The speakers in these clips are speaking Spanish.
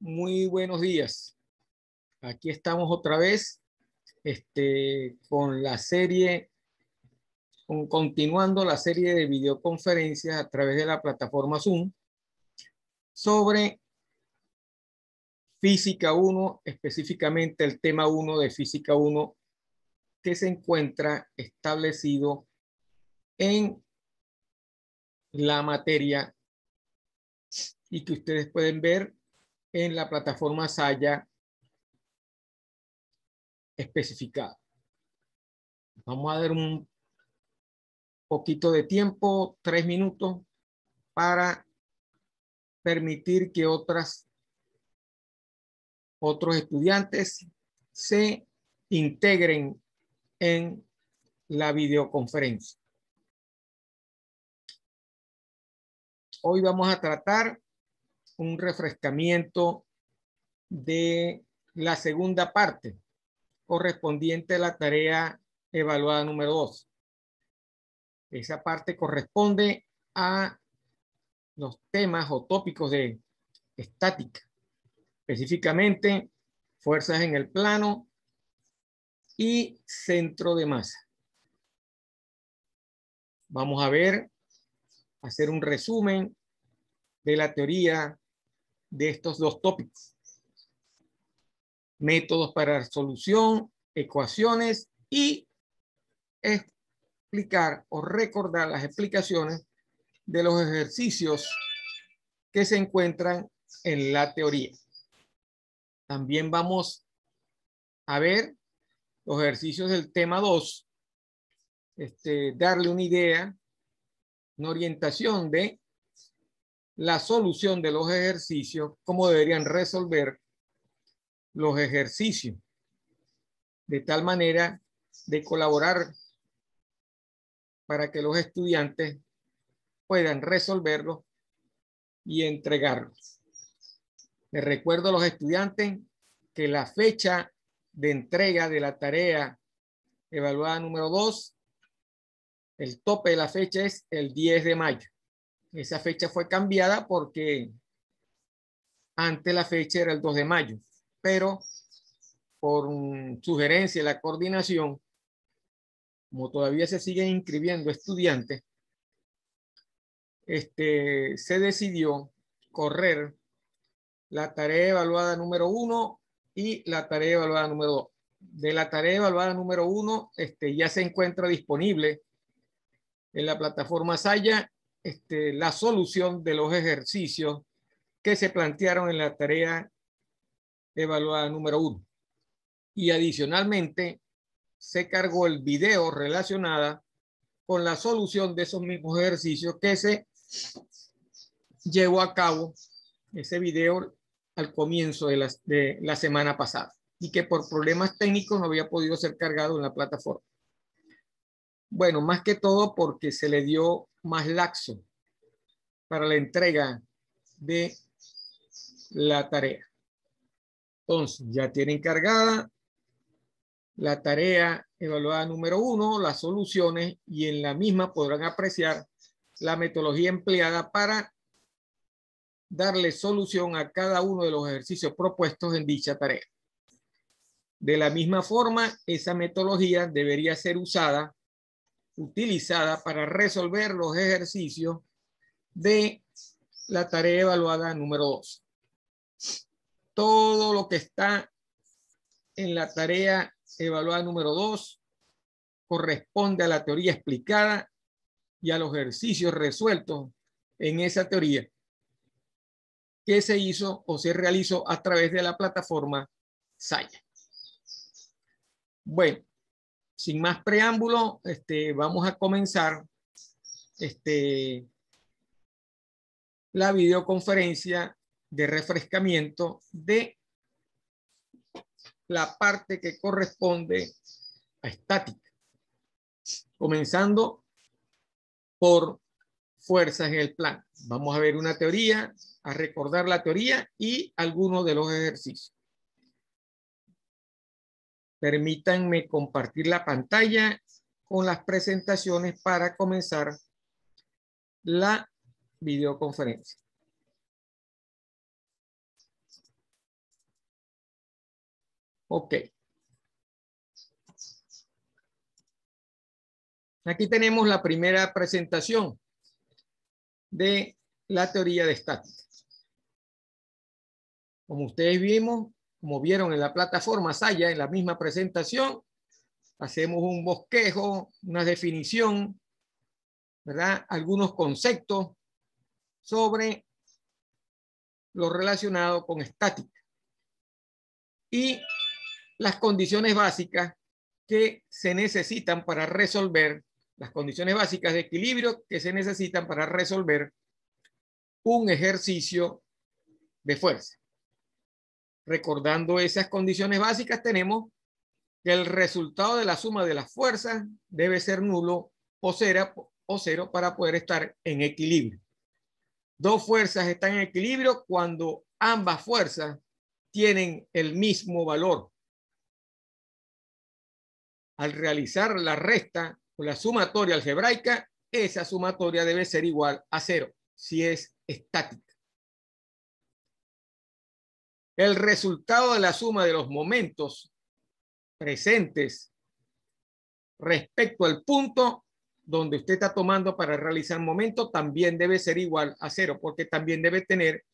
Muy buenos días. Aquí estamos otra vez con la serie, continuando la serie de videoconferencias a través de la plataforma Zoom sobre Física 1, específicamente el tema 1 de Física 1 que se encuentra establecido en la materia y que ustedes pueden ver en la plataforma Saya especificada. Vamos a dar un poquito de tiempo, 3 minutos, para permitir que otros estudiantes se integren en la videoconferencia. Hoy vamos a tratar un refrescamiento de la segunda parte correspondiente a la tarea evaluada número 2. Esa parte corresponde a los temas o tópicos de estática, específicamente fuerzas en el plano y centro de masa. Vamos a hacer un resumen de la teoría de estos dos tópicos. Métodos para solución, ecuaciones y explicar o recordar las explicaciones de los ejercicios que se encuentran en la teoría. También vamos a ver los ejercicios del tema 2, darle una idea, una orientación de la solución de los ejercicios, cómo deberían resolver los ejercicios, de tal manera de colaborar para que los estudiantes puedan resolverlos y entregarlos. Les recuerdo a los estudiantes que la fecha de entrega de la tarea evaluada número 2, el tope de la fecha es el 10 de mayo. Esa fecha fue cambiada porque antes la fecha era el 2 de mayo, pero por sugerencia de la coordinación, como todavía se siguen inscribiendo estudiantes, se decidió correr la tarea evaluada número 1 y la tarea evaluada número 2. De la tarea evaluada número 1 ya se encuentra disponible en la plataforma Saya la solución de los ejercicios que se plantearon en la tarea evaluada número 1. Y adicionalmente se cargó el video relacionado con la solución de esos mismos ejercicios que se llevó a cabo, ese video, al comienzo de la semana pasada y que por problemas técnicos no había podido ser cargado en la plataforma. Bueno, más que todo porque se le dio más laxo para la entrega de la tarea. Entonces, ya tienen cargada la tarea evaluada número 1, las soluciones, y en la misma podrán apreciar la metodología empleada para darle solución a cada uno de los ejercicios propuestos en dicha tarea. De la misma forma, esa metodología debería ser utilizada para resolver los ejercicios de la tarea evaluada número 2. Todo lo que está en la tarea evaluada número 2 corresponde a la teoría explicada y a los ejercicios resueltos en esa teoría que se hizo o se realizó a través de la plataforma Saya. Bueno, sin más preámbulo, vamos a comenzar la videoconferencia de refrescamiento de la parte que corresponde a estática, comenzando por fuerzas en el plano. Vamos a ver una teoría, a recordar la teoría y algunos de los ejercicios. Permítanme compartir la pantalla con las presentaciones para comenzar la videoconferencia. Ok. Aquí tenemos la primera presentación de la teoría de estática. Como ustedes como vieron en la plataforma Saya, en la misma presentación, hacemos un bosquejo, una definición, ¿verdad? Algunos conceptos sobre lo relacionado con estática y las condiciones básicas que se necesitan para resolver, las condiciones básicas de equilibrio que se necesitan para resolver un ejercicio de fuerza. Recordando esas condiciones básicas, tenemos que el resultado de la suma de las fuerzas debe ser nulo o cero para poder estar en equilibrio. Dos fuerzas están en equilibrio cuando ambas fuerzas tienen el mismo valor. Al realizar la resta o la sumatoria algebraica, esa sumatoria debe ser igual a cero si es estática. El resultado de la suma de los momentos presentes respecto al punto donde usted está tomando para realizar momento también debe ser igual a cero, porque también debe tener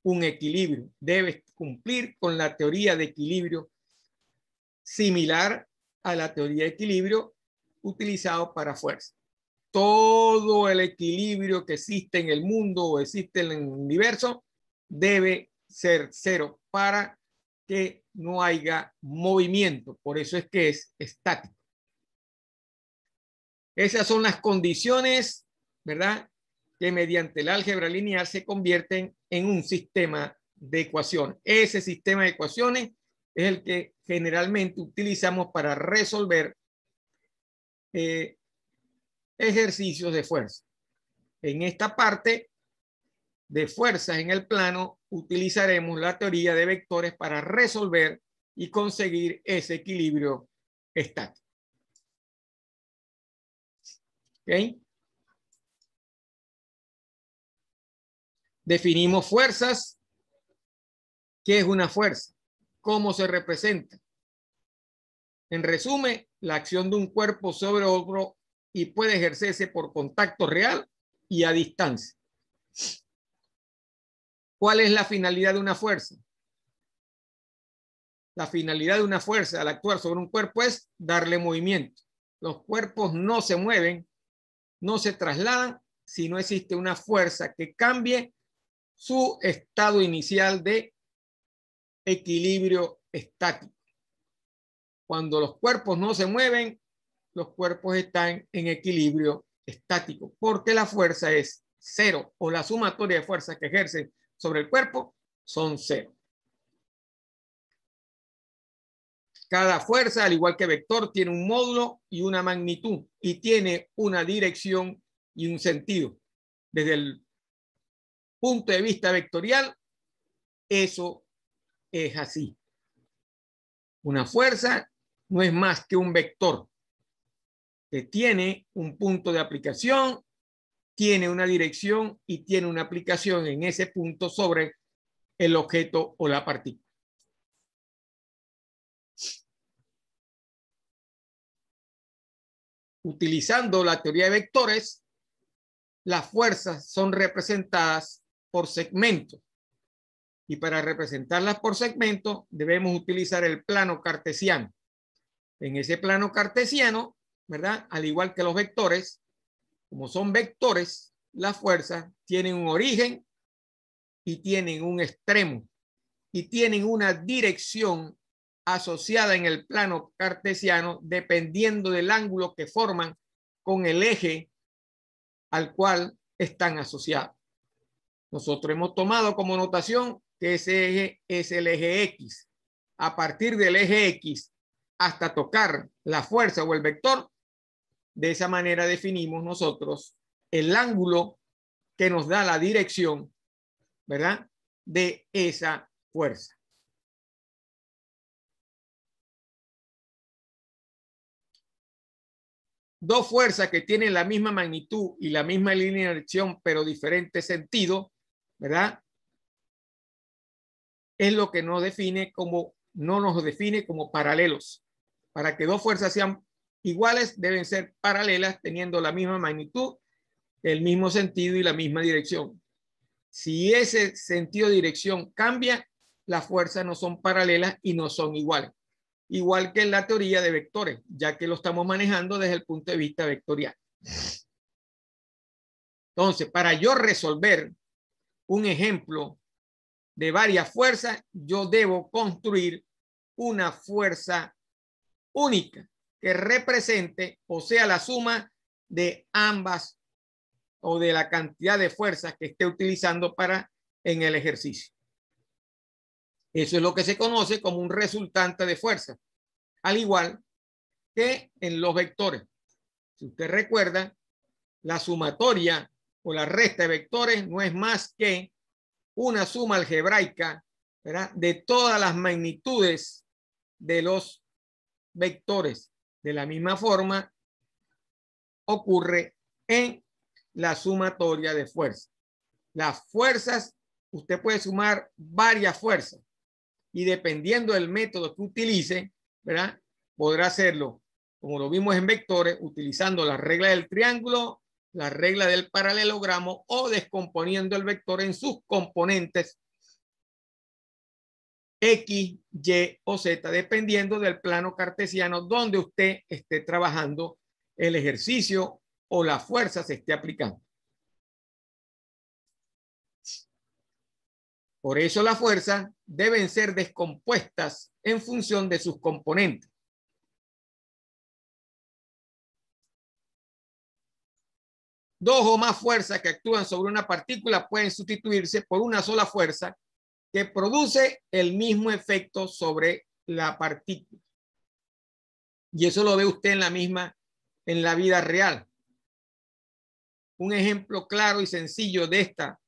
un equilibrio, debe cumplir con la teoría de equilibrio similar a la teoría de equilibrio utilizado para fuerza. Todo el equilibrio que existe en el mundo o existe en el universo debe ser cero para que no haya movimiento. Por eso es que es estático. Esas son las condiciones, ¿verdad?, que mediante el álgebra lineal se convierten en un sistema de ecuaciones. Ese sistema de ecuaciones es el que generalmente utilizamos para resolver ejercicios de fuerza. En esta parte de fuerzas en el plano utilizaremos la teoría de vectores para resolver y conseguir ese equilibrio estático. ¿Okay? Definimos fuerzas. ¿Qué es una fuerza? ¿Cómo se representa? En resumen, la acción de un cuerpo sobre otro y puede ejercerse por contacto real y a distancia. ¿Cuál es la finalidad de una fuerza? La finalidad de una fuerza al actuar sobre un cuerpo es darle movimiento. Los cuerpos no se mueven, no se trasladan si no existe una fuerza que cambie su estado inicial de equilibrio estático. Cuando los cuerpos no se mueven, los cuerpos están en equilibrio estático, porque la fuerza es cero o la sumatoria de fuerzas que ejercen sobre el cuerpo son cero. Cada fuerza, al igual que vector, tiene un módulo y una magnitud y tiene una dirección y un sentido. Desde el punto de vista vectorial, eso es así. Una fuerza no es más que un vector que tiene un punto de aplicación, tiene una dirección y tiene una aplicación en ese punto sobre el objeto o la partícula. Utilizando la teoría de vectores, las fuerzas son representadas por segmentos. Y para representarlas por segmentos debemos utilizar el plano cartesiano. En ese plano cartesiano, ¿verdad?, al igual que los vectores, como son vectores, las fuerzas tienen un origen y tienen un extremo y tienen una dirección asociada en el plano cartesiano dependiendo del ángulo que forman con el eje al cual están asociados. Nosotros hemos tomado como notación que ese eje es el eje X. A partir del eje X hasta tocar la fuerza o el vector, de esa manera definimos nosotros el ángulo que nos da la dirección, ¿verdad?, de esa fuerza. Dos fuerzas que tienen la misma magnitud y la misma línea de dirección, pero diferente sentido, ¿verdad?, es lo que nos define como no nos define como paralelos. Para que dos fuerzas sean iguales, deben ser paralelas, teniendo la misma magnitud, el mismo sentido y la misma dirección. Si ese sentido de dirección cambia, las fuerzas no son paralelas y no son iguales. Igual que en la teoría de vectores, ya que lo estamos manejando desde el punto de vista vectorial. Entonces, para yo resolver un ejemplo de varias fuerzas, yo debo construir una fuerza única que represente, o sea, la suma de ambas o de la cantidad de fuerzas que esté utilizando en el ejercicio. Eso es lo que se conoce como un resultante de fuerza, al igual que en los vectores. Si usted recuerda, la sumatoria o la resta de vectores no es más que una suma algebraica, ¿verdad?, de todas las magnitudes de los vectores. De la misma forma ocurre en la sumatoria de fuerzas. Las fuerzas, usted puede sumar varias fuerzas y dependiendo del método que utilice, ¿verdad?, podrá hacerlo, como lo vimos en vectores, utilizando la regla del triángulo, la regla del paralelogramo o descomponiendo el vector en sus componentes X, Y o Z, dependiendo del plano cartesiano donde usted esté trabajando el ejercicio o la fuerza se esté aplicando. Por eso las fuerzas deben ser descompuestas en función de sus componentes. Dos o más fuerzas que actúan sobre una partícula pueden sustituirse por una sola fuerza que produce el mismo efecto sobre la partícula. Y eso lo ve usted en la vida real. Un ejemplo claro y sencillo de esta,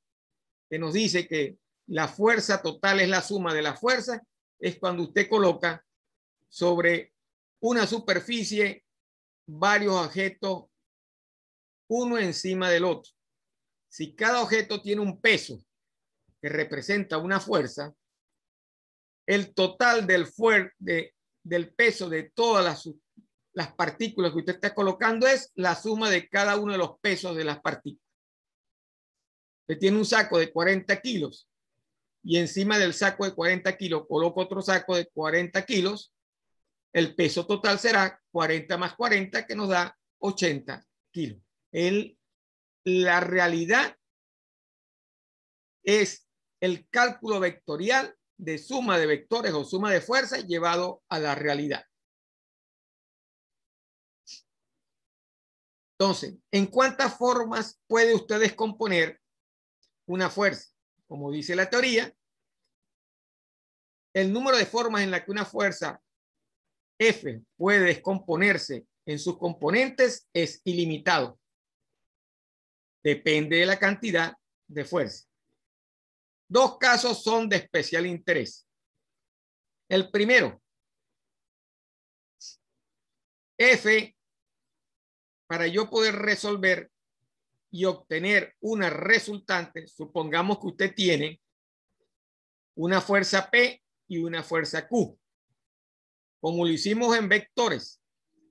que nos dice que la fuerza total es la suma de las fuerzas, es cuando usted coloca sobre una superficie varios objetos uno encima del otro. Si cada objeto tiene un peso que representa una fuerza, el total del peso de todas las partículas que usted está colocando es la suma de cada uno de los pesos de las partículas. Usted tiene un saco de 40 kilos y encima del saco de 40 kilos coloca otro saco de 40 kilos, el peso total será 40 más 40, que nos da 80 kilos. La realidad es el cálculo vectorial de suma de vectores o suma de fuerzas llevado a la realidad. Entonces, ¿en cuántas formas puede usted descomponer una fuerza? Como dice la teoría, el número de formas en la que una fuerza F puede descomponerse en sus componentes es ilimitado. Depende de la cantidad de fuerza. Dos casos son de especial interés. El primero, F, para yo poder resolver y obtener una resultante, supongamos que usted tiene una fuerza P y una fuerza Q. Como lo hicimos en vectores,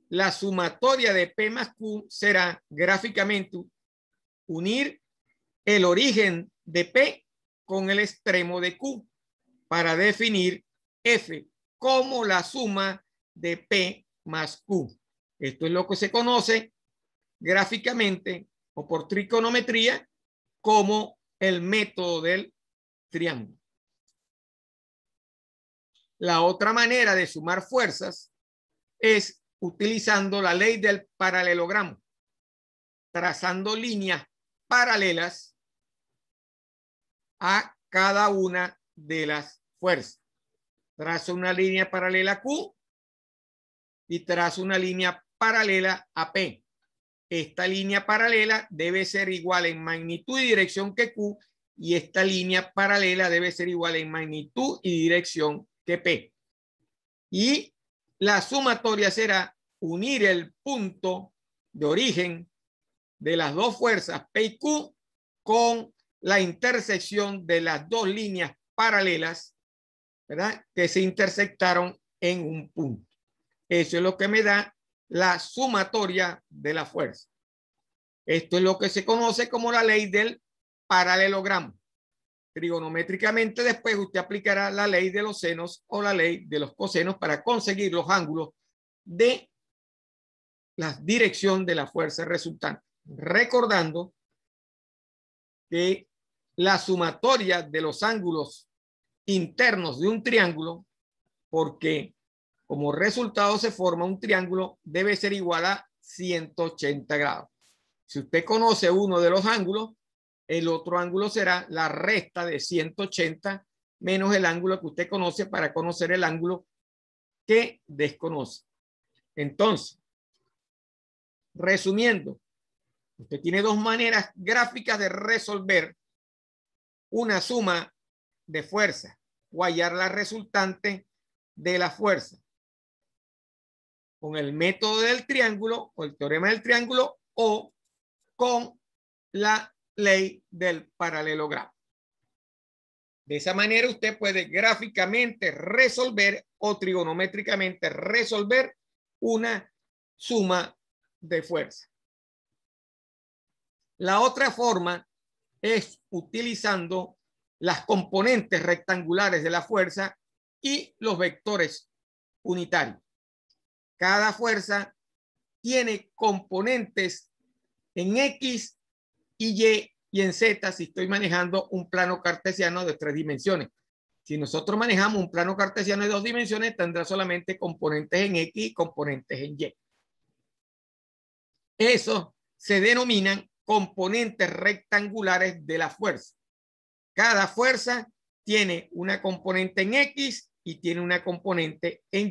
la sumatoria de P más Q será gráficamente unir el origen de P con el extremo de Q para definir F como la suma de P más Q. Esto es lo que se conoce gráficamente o por trigonometría como el método del triángulo. La otra manera de sumar fuerzas es utilizando la ley del paralelogramo, trazando líneas paralelas a cada una de las fuerzas. Trazo una línea paralela a Q y trazo una línea paralela a P. Esta línea paralela debe ser igual en magnitud y dirección que Q, y esta línea paralela debe ser igual en magnitud y dirección que P. Y la sumatoria será unir el punto de origen de las dos fuerzas P y Q con la intersección de las dos líneas paralelas ¿verdad? Que se intersectaron en un punto. Eso es lo que me da la sumatoria de la fuerza. Esto es lo que se conoce como la ley del paralelogramo. Trigonométricamente después usted aplicará la ley de los senos o la ley de los cosenos para conseguir los ángulos de la dirección de la fuerza resultante. Recordando que la sumatoria de los ángulos internos de un triángulo, porque como resultado se forma un triángulo, debe ser igual a 180 grados. Si usted conoce uno de los ángulos, el otro ángulo será la resta de 180 menos el ángulo que usted conoce para conocer el ángulo que desconoce. Entonces, resumiendo, usted tiene dos maneras gráficas de resolver una suma de fuerza o hallar la resultante de la fuerza con el método del triángulo o el teorema del triángulo o con la ley del paralelogramo. De esa manera usted puede gráficamente resolver o trigonométricamente resolver una suma de fuerza. La otra forma es utilizando las componentes rectangulares de la fuerza y los vectores unitarios. Cada fuerza tiene componentes en X y Y y en Z si estoy manejando un plano cartesiano de 3 dimensiones. Si nosotros manejamos un plano cartesiano de 2 dimensiones, tendrá solamente componentes en X y componentes en Y. Esos se denominan componentes rectangulares de la fuerza. Cada fuerza tiene una componente en X y tiene una componente en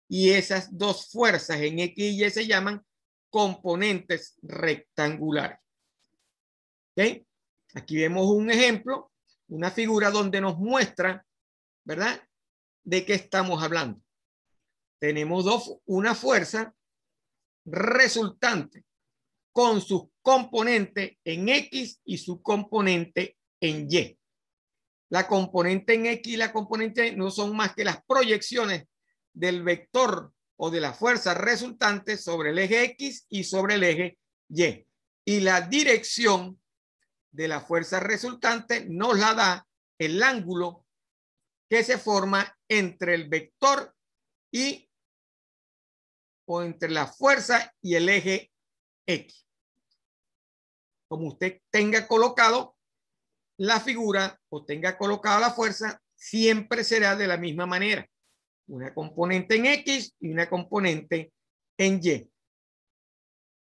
y esas dos fuerzas en X y Y se llaman componentes rectangulares. ¿Okay? Aquí vemos un ejemplo, una figura donde nos muestra, ¿verdad?, de qué estamos hablando. Tenemos una fuerza resultante con sus componentes en X y su componente en Y. La componente en X y la componente en Y no son más que las proyecciones del vector o de la fuerza resultante sobre el eje X y sobre el eje Y. Y la dirección de la fuerza resultante nos la da el ángulo que se forma entre el vector y o entre la fuerza y el eje X. Como usted tenga colocado la figura o tenga colocada la fuerza, siempre será de la misma manera. Una componente en X y una componente en Y.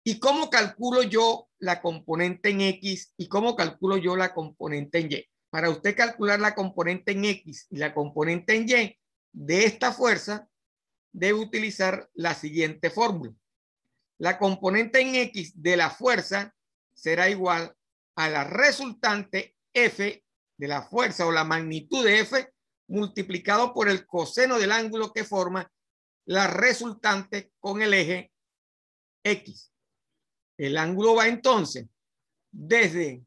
¿Y cómo calculo yo la componente en X y cómo calculo yo la componente en Y? Para usted calcular la componente en X y la componente en Y de esta fuerza, debe utilizar la siguiente fórmula. La componente en X de la fuerza será igual a la resultante F de la fuerza o la magnitud de F multiplicado por el coseno del ángulo que forma la resultante con el eje X. El ángulo va entonces desde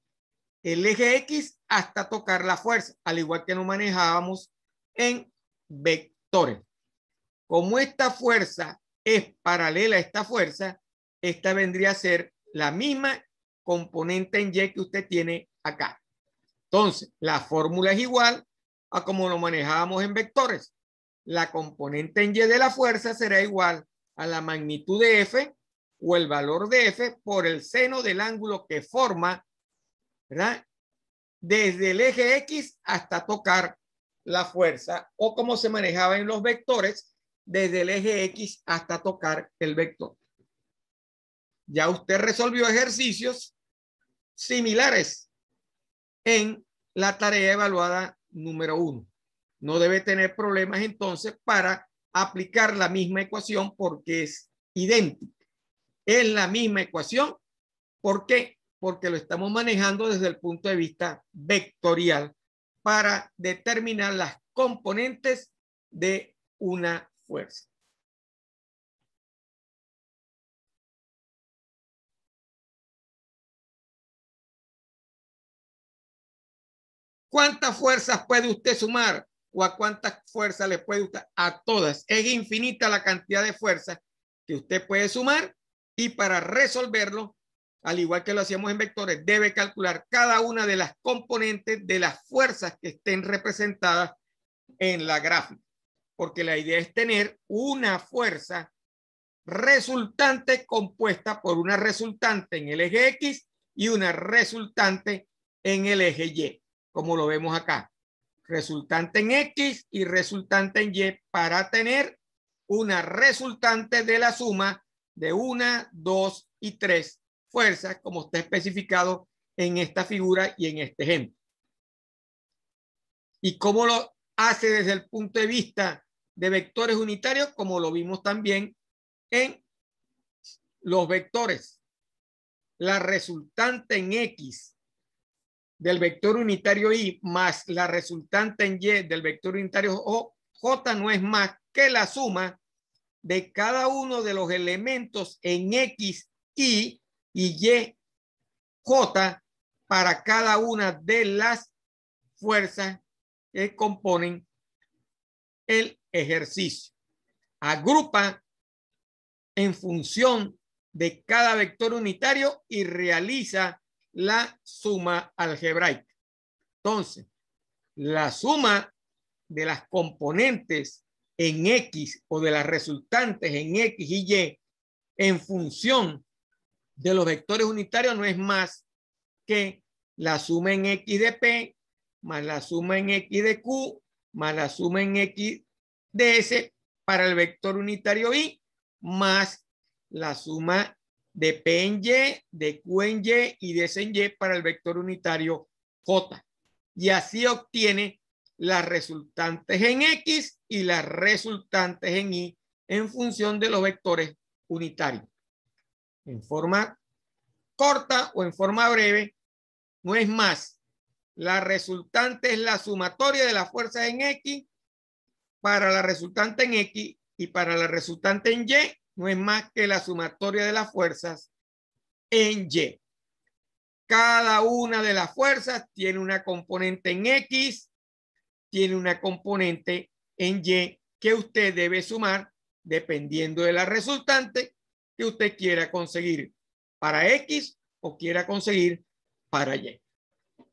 el eje X hasta tocar la fuerza, al igual que nos manejábamos en vectores. Como esta fuerza es paralela a esta fuerza, esta vendría a ser la misma componente en Y que usted tiene acá. Entonces, la fórmula es igual a como lo manejábamos en vectores. La componente en Y de la fuerza será igual a la magnitud de F o el valor de F por el seno del ángulo que forma, ¿verdad?, desde el eje X hasta tocar la fuerza, o como se manejaba en los vectores, desde el eje X hasta tocar el vector. Ya usted resolvió ejercicios similares en la tarea evaluada número 1. No debe tener problemas entonces para aplicar la misma ecuación porque es idéntica. Es la misma ecuación. ¿Por qué? Porque lo estamos manejando desde el punto de vista vectorial para determinar las componentes de una fuerza. ¿Cuántas fuerzas puede usted sumar o a cuántas fuerzas le puede gustar. A todas. Es infinita la cantidad de fuerzas que usted puede sumar, y para resolverlo, al igual que lo hacíamos en vectores, debe calcular cada una de las componentes de las fuerzas que estén representadas en la gráfica, porque la idea es tener una fuerza resultante compuesta por una resultante en el eje X y una resultante en el eje Y, como lo vemos acá. Resultante en X y resultante en Y, para tener una resultante de la suma de 1, 2 y 3 fuerzas, como está especificado en esta figura y en este ejemplo. ¿Y cómo lo hace desde el punto de vista de vectores unitarios? Como lo vimos también en los vectores. La resultante en X del vector unitario Y más la resultante en Y del vector unitario J no es más que la suma de cada uno de los elementos en X, Y y J para cada una de las fuerzas que componen el ejercicio. Agrupa en función de cada vector unitario y realiza la suma algebraica. Entonces, la suma de las componentes en X o de las resultantes en X y Y en función de los vectores unitarios no es más que la suma en X de P más la suma en X de Q más la suma en X de S para el vector unitario Y más la suma de P en Y, de Q en Y y de S en Y para el vector unitario J. Y así obtiene las resultantes en X y las resultantes en Y en función de los vectores unitarios. En forma corta o en forma breve, no es más. La resultante es la sumatoria de las fuerzas en X para la resultante en X, y para la resultante en Y no es más que la sumatoria de las fuerzas en Y. Cada una de las fuerzas tiene una componente en X, tiene una componente en Y que usted debe sumar dependiendo de la resultante que usted quiera conseguir para X o quiera conseguir para Y.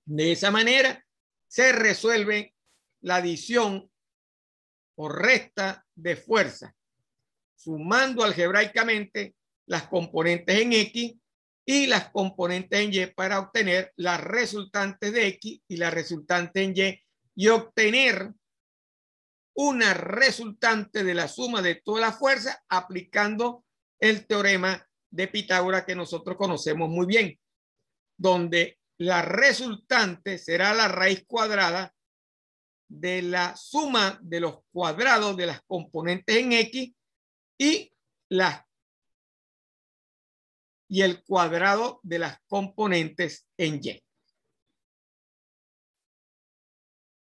De esa manera se resuelve la adición o resta de fuerza, sumando algebraicamente las componentes en X y las componentes en Y para obtener las resultantes de X y la resultante en y obtener una resultante de la suma de todas las fuerzas aplicando el teorema de Pitágoras que nosotros conocemos muy bien, donde la resultante será la raíz cuadrada de la suma de los cuadrados de las componentes en X y el cuadrado de las componentes en Y.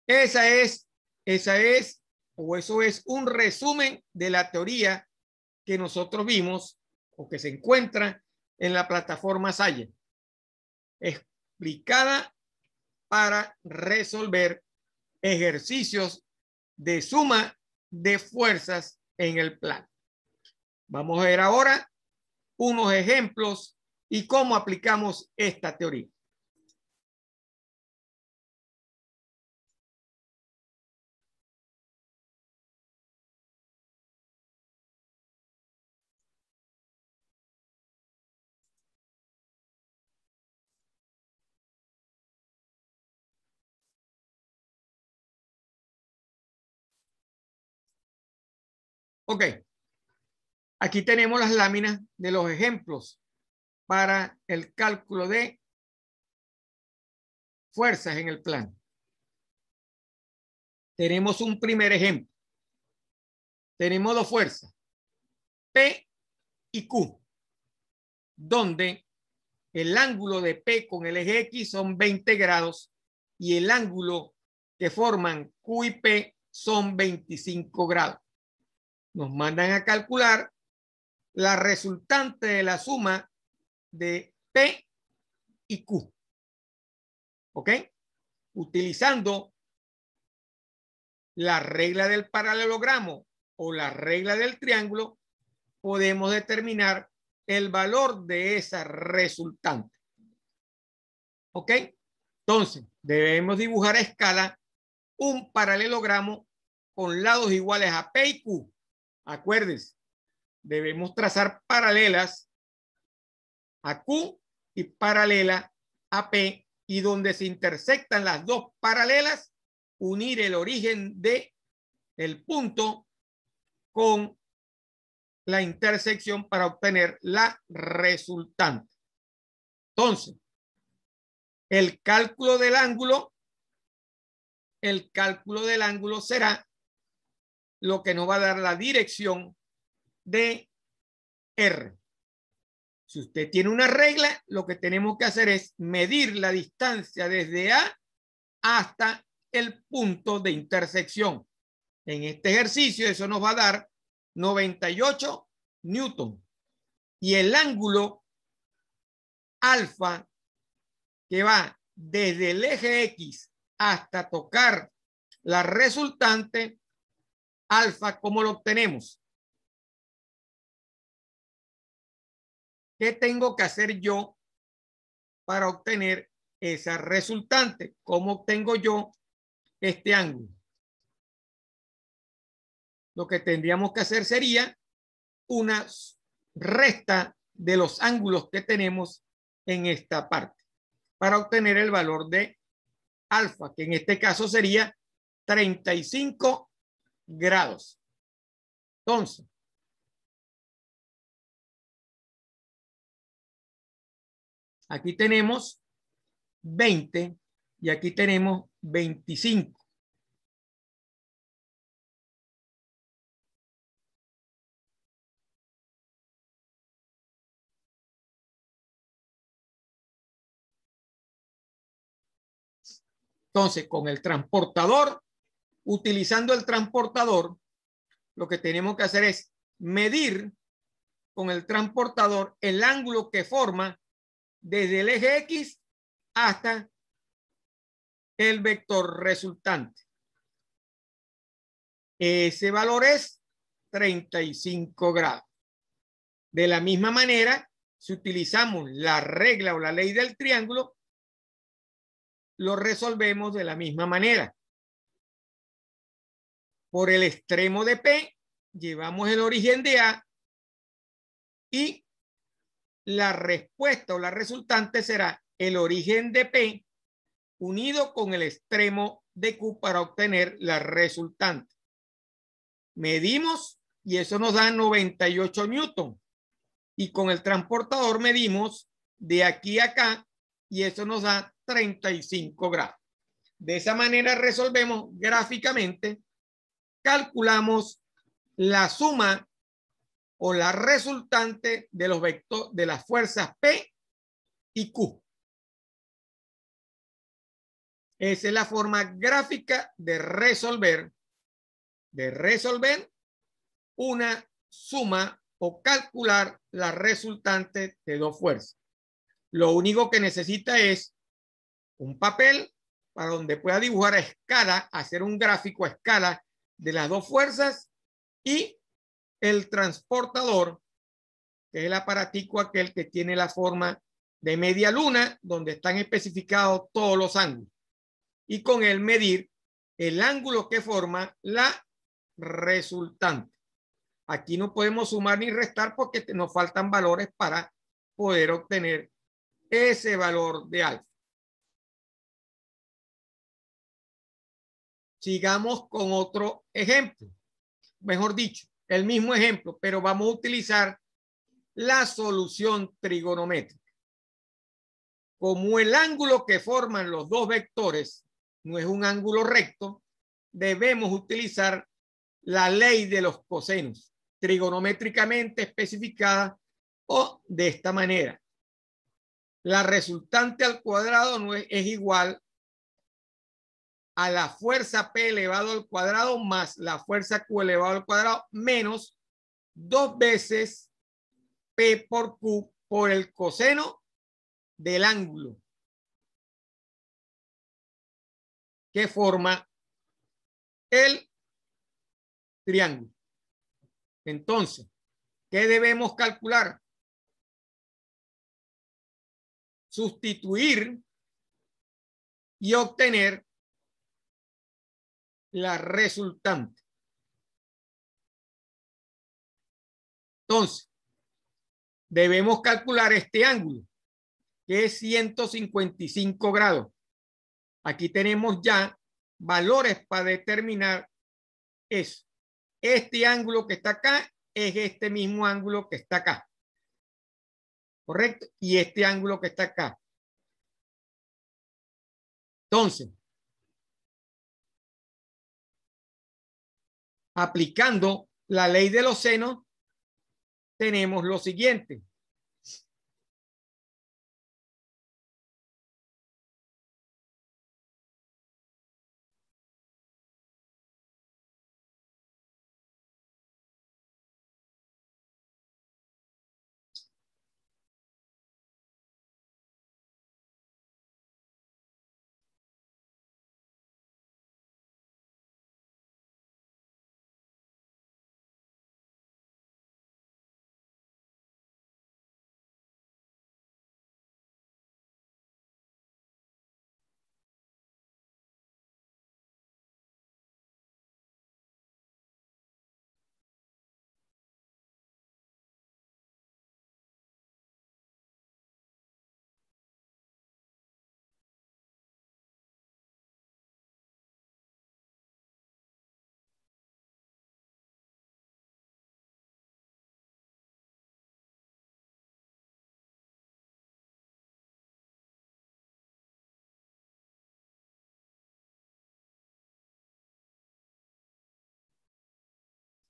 Eso es un resumen de la teoría que nosotros vimos o que se encuentra en la plataforma Science, explicada para resolver ejercicios de suma de fuerzas en el plano. Vamos a ver ahora unos ejemplos y cómo aplicamos esta teoría. Ok, aquí tenemos las láminas de los ejemplos para el cálculo de fuerzas en el plano. Tenemos un primer ejemplo. Tenemos dos fuerzas, P y Q, donde el ángulo de P con el eje X son 20 grados y el ángulo que forman Q y P son 25 grados. Nos mandan a calcular la resultante de la suma de P y Q. ¿Ok? Utilizando la regla del paralelogramo o la regla del triángulo, podemos determinar el valor de esa resultante. ¿Ok? Entonces, debemos dibujar a escala un paralelogramo con lados iguales a P y Q. Acuérdense, debemos trazar paralelas a Q y paralela a P, y donde se intersectan las dos paralelas, unir el origen de el punto con la intersección para obtener la resultante. Entonces, el cálculo del ángulo será lo que nos va a dar la dirección de R. Si usted tiene una regla, lo que tenemos que hacer es medir la distancia desde A hasta el punto de intersección. En este ejercicio eso nos va a dar 98 newton. Y el ángulo alfa, que va desde el eje X hasta tocar la resultante, alfa, ¿cómo lo obtenemos? ¿Qué tengo que hacer yo para obtener esa resultante? ¿Cómo obtengo yo este ángulo? Lo que tendríamos que hacer sería una resta de los ángulos que tenemos en esta parte para obtener el valor de alfa, que en este caso sería 35 grados. Entonces, aquí tenemos 20 y aquí tenemos 25. Entonces, con el transportador, utilizando el transportador, lo que tenemos que hacer es medir con el transportador el ángulo que forma desde el eje X hasta el vector resultante. Ese valor es 35 grados. De la misma manera, si utilizamos la regla o la ley del triángulo, lo resolvemos de la misma manera. Por el extremo de P, llevamos el origen de A y la respuesta o la resultante será el origen de P unido con el extremo de Q para obtener la resultante. Medimos y eso nos da 98 newton. Y con el transportador medimos de aquí a acá y eso nos da 35 grados. De esa manera resolvemos gráficamente, calculamos la suma o la resultante de los vectores de las fuerzas P y Q. Esa es la forma gráfica de resolver una suma o calcular la resultante de dos fuerzas. Lo único que necesita es un papel para donde pueda dibujar a escala, hacer un gráfico a escala de las dos fuerzas, y el transportador, que es el aparatico aquel que tiene la forma de media luna, donde están especificados todos los ángulos. Y con él medir el ángulo que forma la resultante. Aquí no podemos sumar ni restar porque nos faltan valores para poder obtener ese valor de alfa. Sigamos con otro ejemplo. Mejor dicho, el mismo ejemplo, pero vamos a utilizar la solución trigonométrica. Como el ángulo que forman los dos vectores no es un ángulo recto, debemos utilizar la ley de los cosenos, trigonométricamente especificada o de esta manera. La resultante al cuadrado no es igual a la fuerza P elevado al cuadrado más la fuerza Q elevado al cuadrado menos 2 veces P por Q por el coseno del ángulo que forma el triángulo. Entonces, ¿qué debemos calcular? Sustituir y obtener la resultante. Entonces, debemos calcular este ángulo, que es 155 grados. Aquí tenemos ya valores para determinar eso. Este ángulo que está acá es este mismo ángulo que está acá. ¿Correcto? Y este ángulo que está acá. Entonces, aplicando la ley de los senos, tenemos lo siguiente.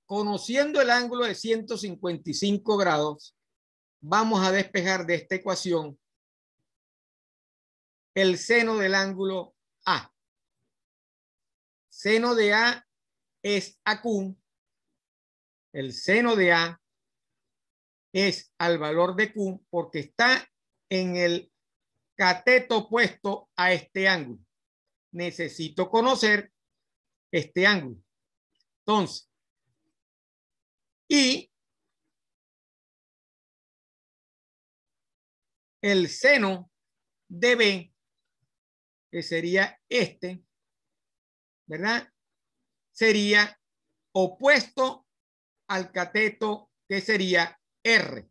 Conociendo el ángulo de 155 grados, vamos a despejar de esta ecuación el seno del ángulo A. Seno de A es AQ. El seno de A es al valor de Q porque está en el cateto opuesto a este ángulo. Necesito conocer este ángulo. Entonces, y el seno de B, que sería este, ¿verdad? Sería opuesto al cateto que sería R.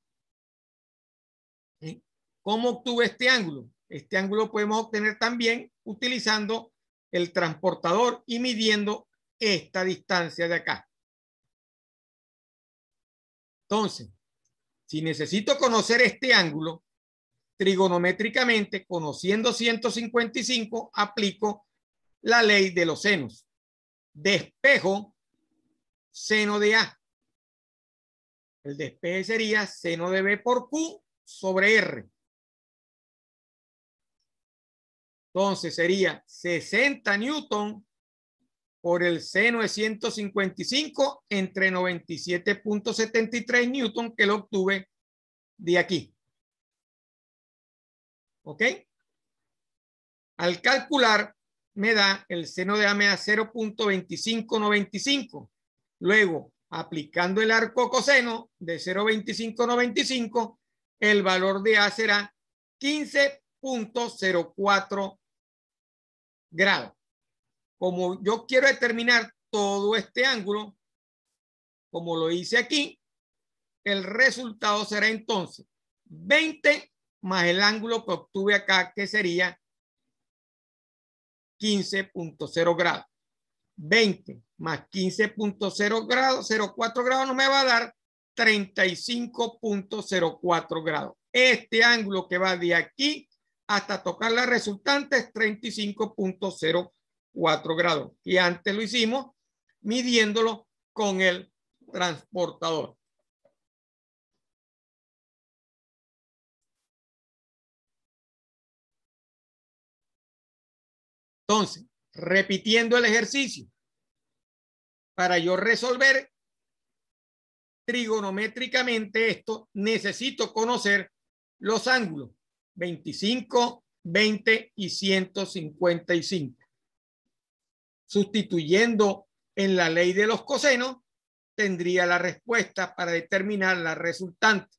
¿Cómo obtuve este ángulo? Este ángulo podemos obtener también utilizando el transportador y midiendo esta distancia de acá. Entonces, si necesito conocer este ángulo, trigonométricamente, conociendo 155, aplico la ley de los senos. Despejo seno de A. El despeje sería seno de B por Q sobre R. Entonces sería 60 newton por el seno de 155 entre 97.73 newton que lo obtuve de aquí. ¿Ok? Al calcular me da el seno de A me da 0.2595. Luego, aplicando el arco coseno de 0.2595, el valor de A será 15.04 grados. Como yo quiero determinar todo este ángulo, como lo hice aquí, el resultado será entonces 20 más el ángulo que obtuve acá, que sería 15.0 grados. 20 más 15.0 grados, 0,4 grados no me va a dar 35.04 grados. Este ángulo que va de aquí hasta tocar la resultante es 35.04 grados. Y antes lo hicimos midiéndolo con el transportador. Entonces, repitiendo el ejercicio, para yo resolver trigonométricamente esto, necesito conocer los ángulos 25, 20 y 155. Sustituyendo en la ley de los cosenos, tendría la respuesta para determinar la resultante.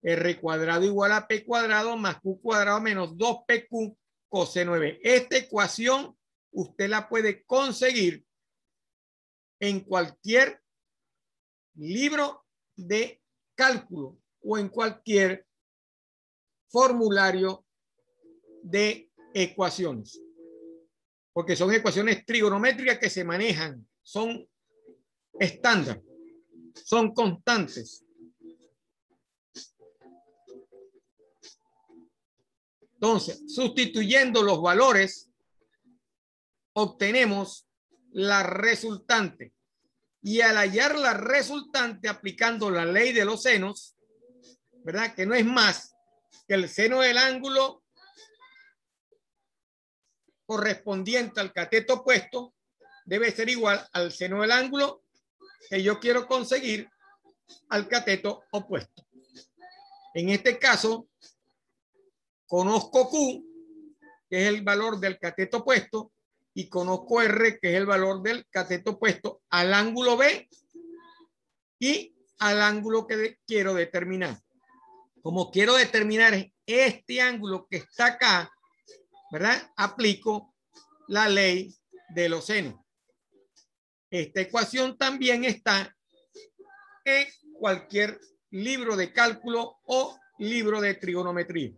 R cuadrado igual a P cuadrado más Q cuadrado menos 2PQ coseno de B. Esta ecuación usted la puede conseguir en cualquier libro de cálculo o en cualquier formulario de ecuaciones, porque son ecuaciones trigonométricas que se manejan, son estándar, son constantes. Entonces, sustituyendo los valores, obtenemos la resultante. Y al hallar la resultante aplicando la ley de los senos, ¿verdad? Que no es más que el seno del ángulo correspondiente al cateto opuesto debe ser igual al seno del ángulo que yo quiero conseguir al cateto opuesto. En este caso, conozco Q, que es el valor del cateto opuesto, y conozco R, que es el valor del cateto opuesto al ángulo B y al ángulo que quiero determinar. Como quiero determinar este ángulo que está acá, ¿verdad? Aplico la ley de los senos. Esta ecuación también está en cualquier libro de cálculo o libro de trigonometría.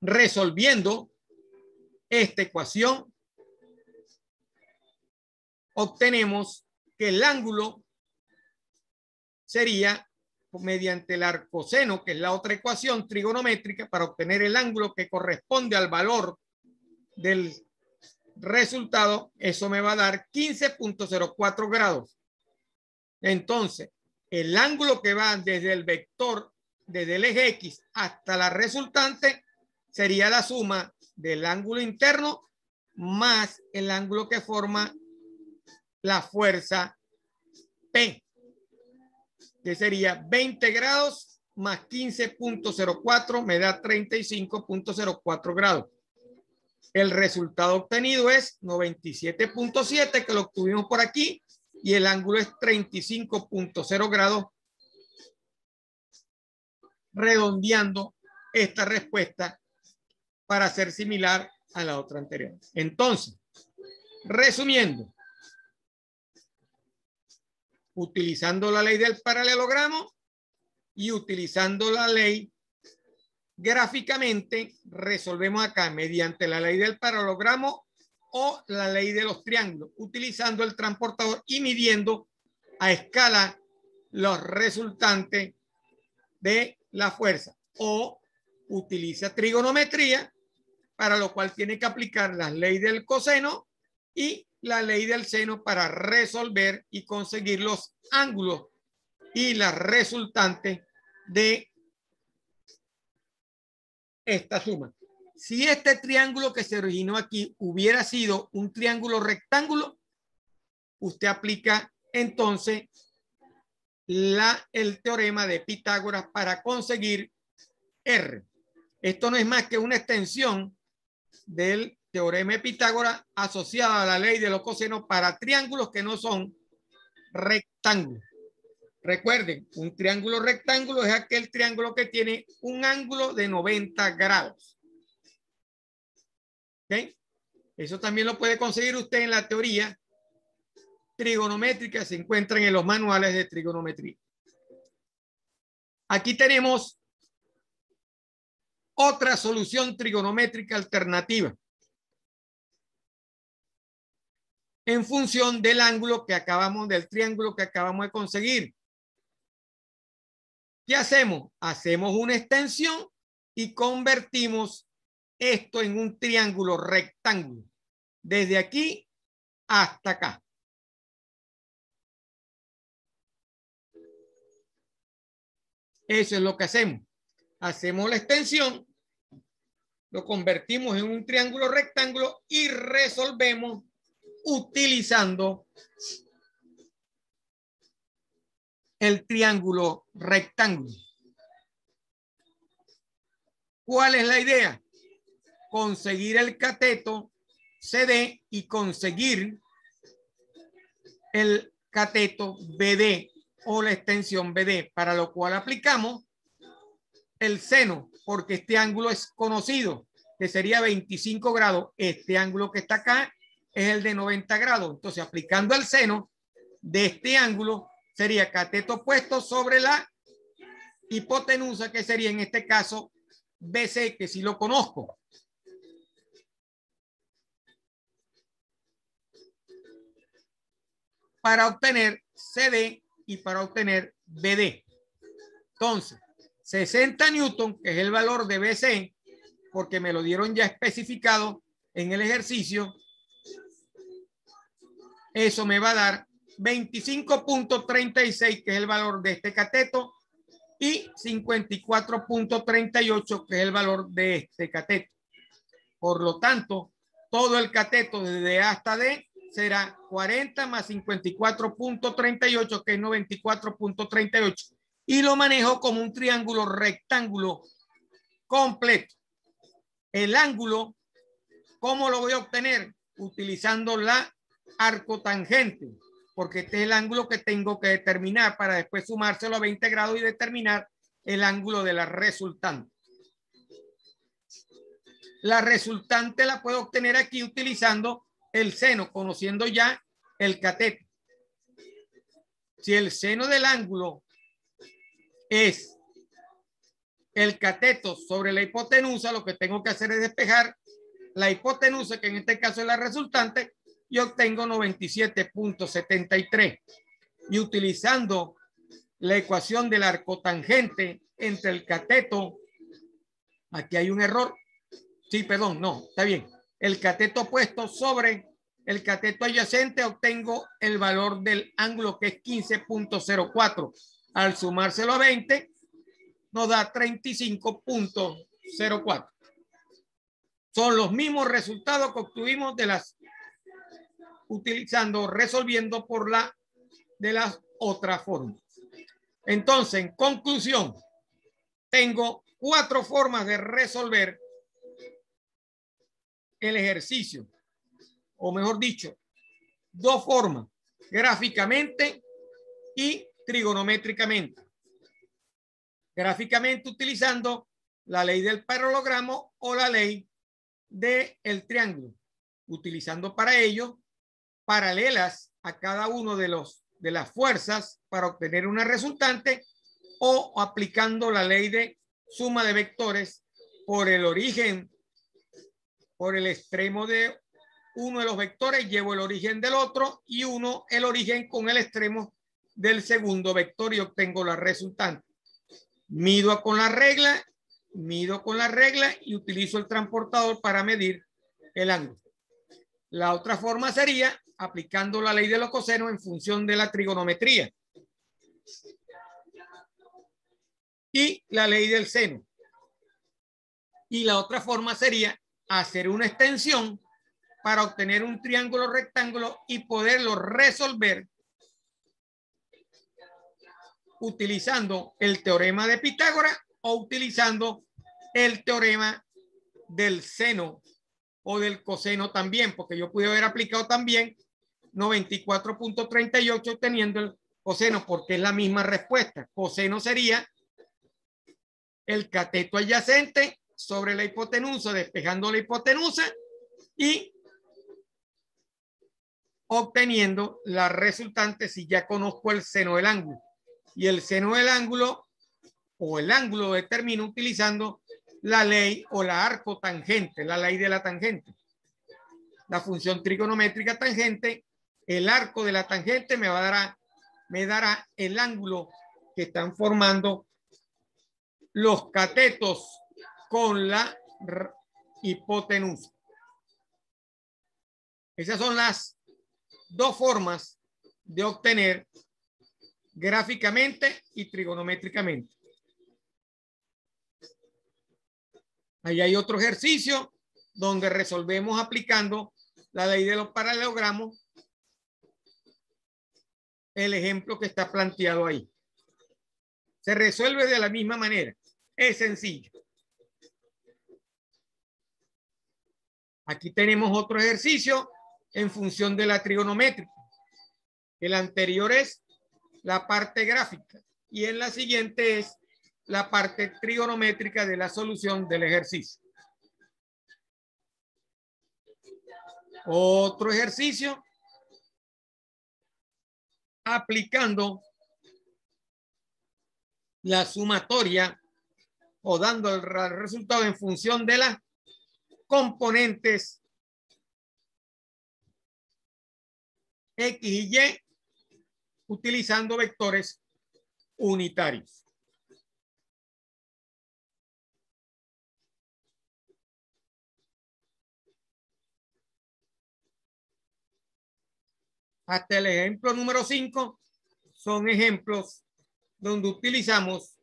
Resolviendo esta ecuación, obtenemos que el ángulo sería mediante el arcoseno, que es la otra ecuación trigonométrica, para obtener el ángulo que corresponde al valor del resultado. Eso me va a dar 15.04 grados. Entonces, el ángulo que va desde el vector, desde el eje X hasta la resultante, sería la suma del ángulo interno más el ángulo que forma la fuerza P, que sería 20 grados más 15.04 me da 35.04 grados. El resultado obtenido es 97.7, que lo obtuvimos por aquí, y el ángulo es 35.0 grados, redondeando esta respuesta para ser similar a la otra anterior. Entonces, resumiendo, utilizando la ley del paralelogramo y utilizando la ley gráficamente, resolvemos acá mediante la ley del paralelogramo o la ley de los triángulos, utilizando el transportador y midiendo a escala los resultantes de la fuerza, o utiliza trigonometría, para lo cual tiene que aplicar la ley del coseno y la ley del seno para resolver y conseguir los ángulos y la resultante de esta suma. Si este triángulo que se originó aquí hubiera sido un triángulo rectángulo, usted aplica entonces el teorema de Pitágoras para conseguir R. Esto no es más que una extensión del teorema de Pitágoras asociado a la ley de los cosenos para triángulos que no son rectángulos. Recuerden, un triángulo rectángulo es aquel triángulo que tiene un ángulo de 90 grados. ¿Okay? Eso también lo puede conseguir usted en la teoría trigonométrica, se encuentran en los manuales de trigonometría. Aquí tenemos otra solución trigonométrica alternativa en función del ángulo que acabamos, del triángulo que acabamos de conseguir. ¿Qué hacemos? Hacemos una extensión y convertimos esto en un triángulo rectángulo, desde aquí hasta acá. Eso es lo que hacemos. Hacemos la extensión, lo convertimos en un triángulo rectángulo y resolvemos utilizando el triángulo rectángulo. ¿Cuál es la idea? Conseguir el cateto CD y conseguir el cateto BD o la extensión BD, para lo cual aplicamos el seno, porque este ángulo es conocido, que sería 25 grados. Este ángulo que está acá es el de 90 grados. Entonces, aplicando el seno de este ángulo, sería cateto opuesto sobre la hipotenusa, que sería en este caso BC, que sí lo conozco. Para obtener CD y para obtener BD. Entonces, 60 newton, que es el valor de BC, porque me lo dieron ya especificado en el ejercicio, eso me va a dar 25.36, que es el valor de este cateto, y 54.38, que es el valor de este cateto. Por lo tanto, todo el cateto desde A hasta D será 40 más 54.38, que es 94.38. Y lo manejo como un triángulo rectángulo completo. El ángulo, ¿cómo lo voy a obtener? Utilizando la arcotangente, porque este es el ángulo que tengo que determinar para después sumárselo a 20 grados y determinar el ángulo de la resultante. La resultante la puedo obtener aquí utilizando el seno, conociendo ya el cateto. Si el seno del ángulo es el cateto sobre la hipotenusa, lo que tengo que hacer es despejar la hipotenusa, que en este caso es la resultante, y obtengo 97.73. Y utilizando la ecuación del arcotangente entre el cateto, aquí hay un error. Sí, perdón, no, está bien. El cateto opuesto sobre el cateto adyacente, obtengo el valor del ángulo, que es 15.04. Al sumárselo a 20, nos da 35.04. Son los mismos resultados que obtuvimos resolviendo por de las otras formas. Entonces, en conclusión, tengo 4 formas de resolver el ejercicio, o mejor dicho, 2 formas: gráficamente y trigonométricamente. Gráficamente utilizando la ley del paralelogramo o la ley del triángulo, utilizando para ello paralelas a cada uno de las fuerzas para obtener una resultante, o aplicando la ley de suma de vectores por el origen, por el extremo de uno de los vectores, llevo el origen del otro y el origen con el extremo del segundo vector y obtengo la resultante. Mido con la regla y utilizo el transportador para medir el ángulo. La otra forma sería aplicando la ley de los cosenos en función de la trigonometría y la ley del seno. Y la otra forma sería hacer una extensión para obtener un triángulo rectángulo y poderlo resolver utilizando el teorema de Pitágoras o utilizando el teorema del seno o del coseno también, porque yo pude haber aplicado también 94.38 teniendo el coseno, porque es la misma respuesta. Coseno sería el cateto adyacente sobre la hipotenusa, despejando la hipotenusa y obteniendo la resultante si ya conozco el seno del ángulo. Y el seno del ángulo o el ángulo lo determino utilizando la ley o la arcotangente, la ley de la tangente. La función trigonométrica tangente, el arco de la tangente me dará el ángulo que están formando los catetos con la hipotenusa. Esas son las 2 formas de obtener gráficamente y trigonométricamente. Ahí hay otro ejercicio donde resolvemos aplicando la ley de los paralelogramos el ejemplo que está planteado ahí. Se resuelve de la misma manera. Es sencillo. Aquí tenemos otro ejercicio en función de la trigonométrica. El anterior es la parte gráfica y en la siguiente es la parte trigonométrica de la solución del ejercicio. Otro ejercicio aplicando la sumatoria o dando el resultado en función de las componentes X y Y utilizando vectores unitarios. Hasta el ejemplo número 5 son ejemplos donde utilizamos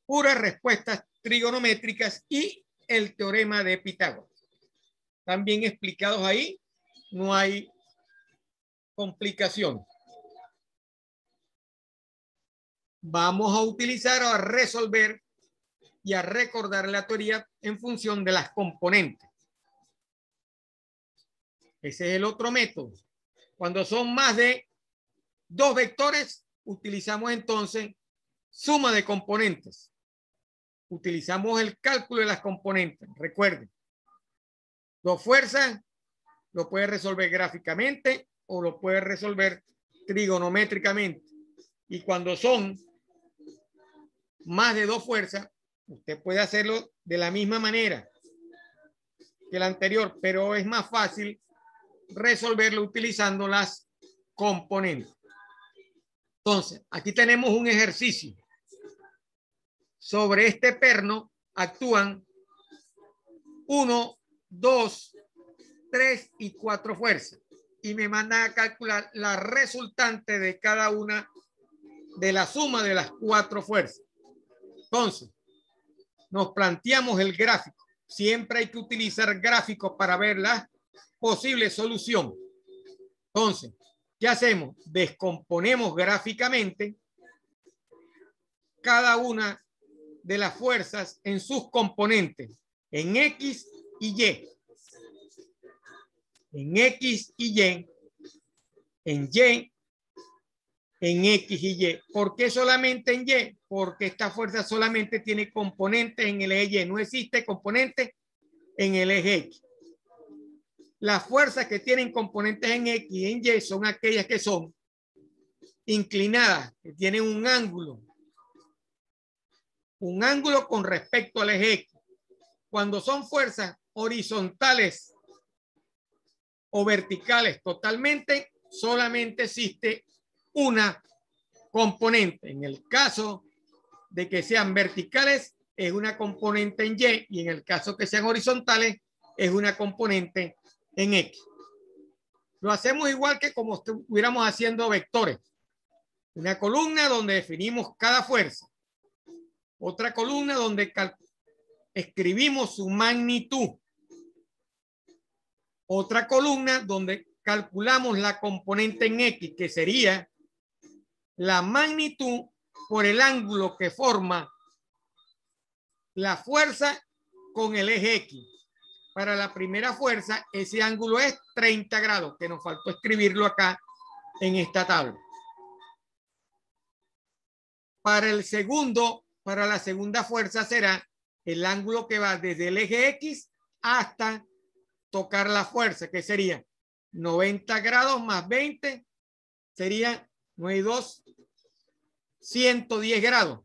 puras respuestas trigonométricas y el teorema de Pitágoras. También explicados ahí, no hay complicación. Vamos a utilizar o a resolver y a recordar la teoría en función de las componentes. Ese es el otro método. Cuando son más de 2 vectores, utilizamos entonces suma de componentes. Utilizamos el cálculo de las componentes. Recuerden, 2 fuerzas lo puede resolver gráficamente o lo puede resolver trigonométricamente. Y cuando son más de 2 fuerzas, usted puede hacerlo de la misma manera que el anterior, pero es más fácil resolverlo utilizando las componentes. Entonces, aquí tenemos un ejercicio. Sobre este perno actúan 1, 2, 3 y 4 fuerzas. Y me mandan a calcular la resultante de cada una de la suma de las 4 fuerzas. Entonces, nos planteamos el gráfico. Siempre hay que utilizar gráficos para ver la posible solución. Entonces, ¿qué hacemos? Descomponemos gráficamente cada una de las fuerzas en sus componentes, en X y Y. En X y Y, en Y, en X y Y. ¿Por qué solamente en Y? Porque esta fuerza solamente tiene componentes en el eje Y. No existe componente en el eje X. Las fuerzas que tienen componentes en X y en Y son aquellas que son inclinadas, que tienen un ángulo con respecto al eje X. Cuando son fuerzas horizontales o verticales totalmente, solamente existe una componente. En el caso de que sean verticales, es una componente en Y, y en el caso que sean horizontales, es una componente en X. Lo hacemos igual que como estuviéramos haciendo vectores. Una columna donde definimos cada fuerza. Otra columna donde escribimos su magnitud. Otra columna donde calculamos la componente en X, que sería la magnitud por el ángulo que forma la fuerza con el eje X. Para la primera fuerza, ese ángulo es 30 grados, que nos faltó escribirlo acá en esta tabla. Para el segundo, para la segunda fuerza será el ángulo que va desde el eje X hasta tocar la fuerza, que sería 90 grados más 20, sería 92, 110 grados.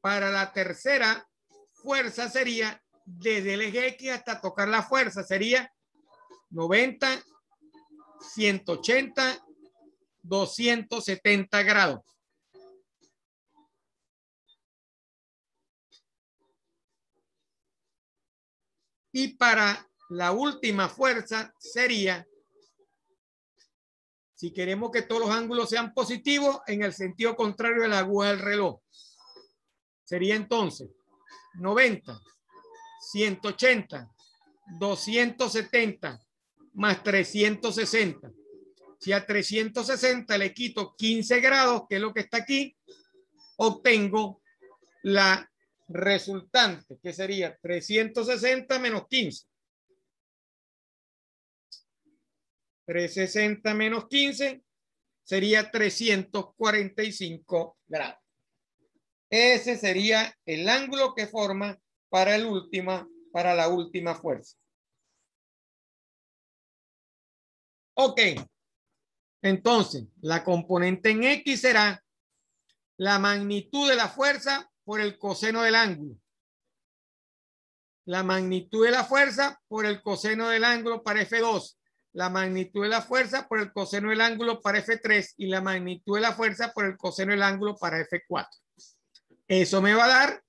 Para la tercera fuerza sería desde el eje X hasta tocar la fuerza, sería 90, 180, 270 grados. Y para la última fuerza sería, si queremos que todos los ángulos sean positivos, en el sentido contrario de la aguja del reloj. Sería entonces 90, 180, 270 más 360. Si a 360 le quito 15 grados, que es lo que está aquí, obtengo la resultante, que sería 360 menos 15. 360 menos 15 sería 345 grados. Ese sería el ángulo que forma para la última fuerza. Ok. Entonces, la componente en X será la magnitud de la fuerza por el coseno del ángulo. La magnitud de la fuerza por el coseno del ángulo para F2. La magnitud de la fuerza por el coseno del ángulo para F3 y la magnitud de la fuerza por el coseno del ángulo para F4. Eso me va a dar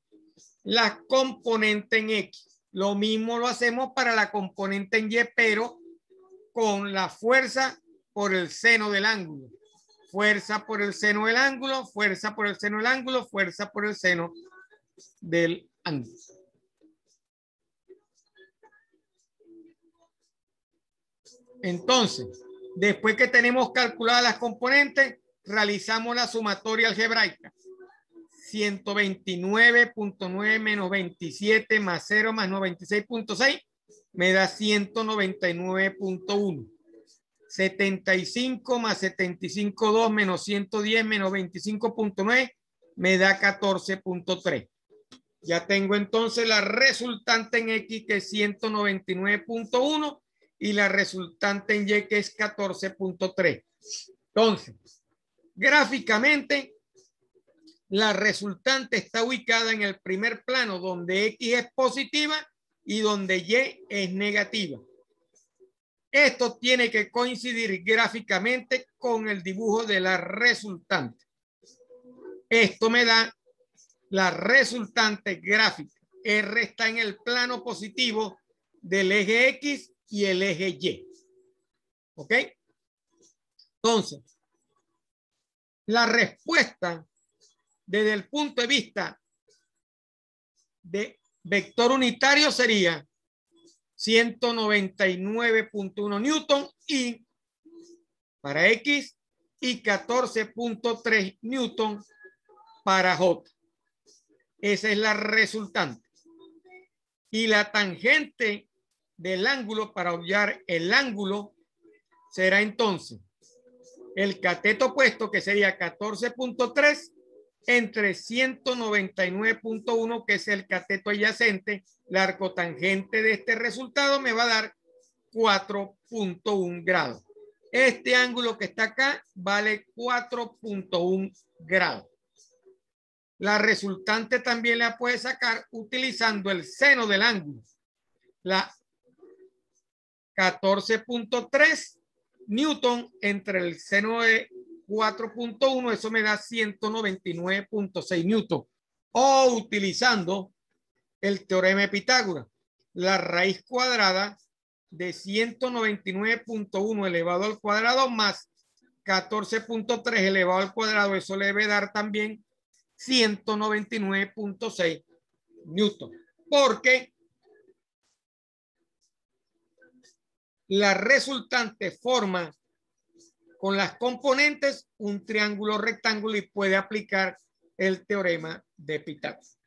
la componente en X. Lo mismo lo hacemos para la componente en Y, pero con la fuerza por el seno del ángulo. Fuerza por el seno del ángulo, fuerza por el seno del ángulo, fuerza por el seno del ángulo. Entonces, después que tenemos calculadas las componentes, realizamos la sumatoria algebraica. 129.9 menos 27 más 0 más 96.6 me da 199.1. 75 más 75.2 menos 110 menos 25.9 me da 14.3. Ya tengo entonces la resultante en X, que es 199.1, y la resultante en Y, que es 14.3. Entonces, gráficamente, la resultante está ubicada en el primer plano, donde X es positiva y donde Y es negativa. Esto tiene que coincidir gráficamente con el dibujo de la resultante. Esto me da la resultante gráfica. R está en el plano positivo del eje X y el eje Y. ¿Ok? Entonces, la respuesta desde el punto de vista de vector unitario sería 199.1 newton y para X y 14.3 newton para J. Esa es la resultante. Y la tangente del ángulo, para hallar el ángulo, será entonces el cateto opuesto, que sería 14.3 entre 199.1, que es el cateto adyacente. La arcotangente de este resultado me va a dar 4.1 grados. Este ángulo que está acá vale 4.1 grados. La resultante también la puede sacar utilizando el seno del ángulo. La 14.3 newton entre el seno de 4.1, eso me da 199.6 newton. O utilizando el teorema de Pitágoras, la raíz cuadrada de 199.1 elevado al cuadrado más 14.3 elevado al cuadrado, eso le debe dar también 199.6 newton, porque la resultante forma con las componentes un triángulo rectángulo y puede aplicar el teorema de Pitágoras.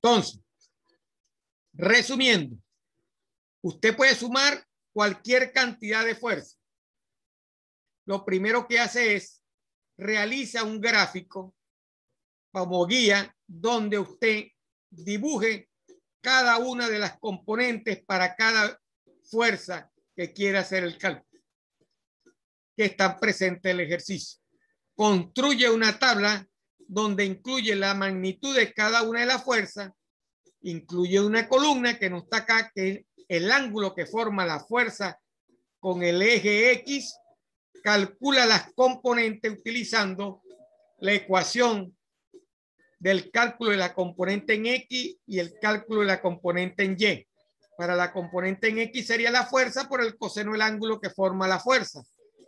Entonces, resumiendo, usted puede sumar cualquier cantidad de fuerza. Lo primero que hace es realiza un gráfico como guía donde usted dibuje cada una de las componentes para cada fuerza que quiera hacer el cálculo, que están presentes en el ejercicio. Construye una tabla donde incluye la magnitud de cada una de las fuerzas, incluye una columna que no está acá, que es el ángulo que forma la fuerza con el eje X, calcula las componentes utilizando la ecuación del cálculo de la componente en X y el cálculo de la componente en Y. Para la componente en X sería la fuerza por el coseno del ángulo que forma la fuerza.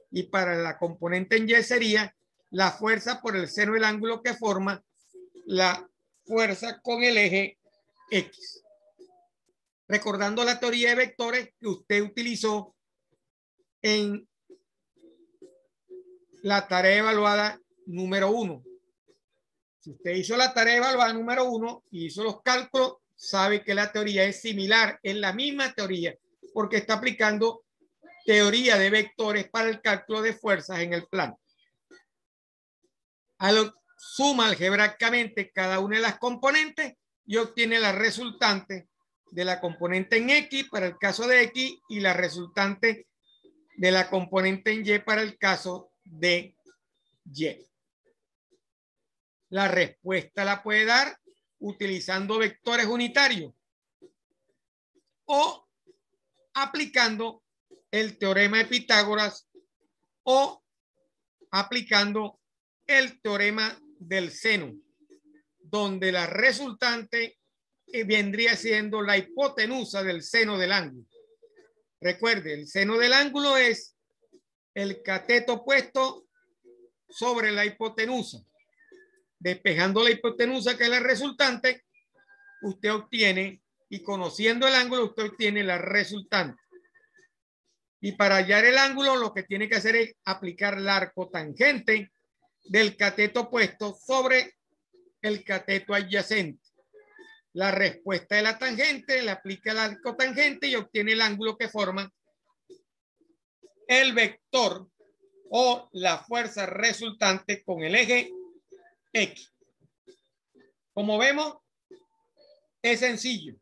Y para la componente en Y sería la fuerza por el seno del ángulo que forma la fuerza con el eje X. Recordando la teoría de vectores que usted utilizó en la tarea evaluada número 1. Si usted hizo la tarea evaluada número 1 y hizo los cálculos, sabe que la teoría es similar, es la misma teoría, porque está aplicando teoría de vectores para el cálculo de fuerzas en el plano. Suma algebraicamente cada una de las componentes y obtiene la resultante de la componente en X para el caso de X y la resultante de la componente en Y para el caso de Y. La respuesta la puede dar utilizando vectores unitarios o aplicando el teorema de Pitágoras o aplicando el teorema del seno, donde la resultante vendría siendo la hipotenusa del seno del ángulo. Recuerde, el seno del ángulo es el cateto puesto sobre la hipotenusa. Despejando la hipotenusa, que es la resultante, usted obtiene, y conociendo el ángulo, usted obtiene la resultante. Y para hallar el ángulo, lo que tiene que hacer es aplicar el arco tangente del cateto opuesto sobre el cateto adyacente. La respuesta de la tangente le aplica el arco tangente y obtiene el ángulo que forma el vector o la fuerza resultante con el eje X. Como vemos, es sencillo.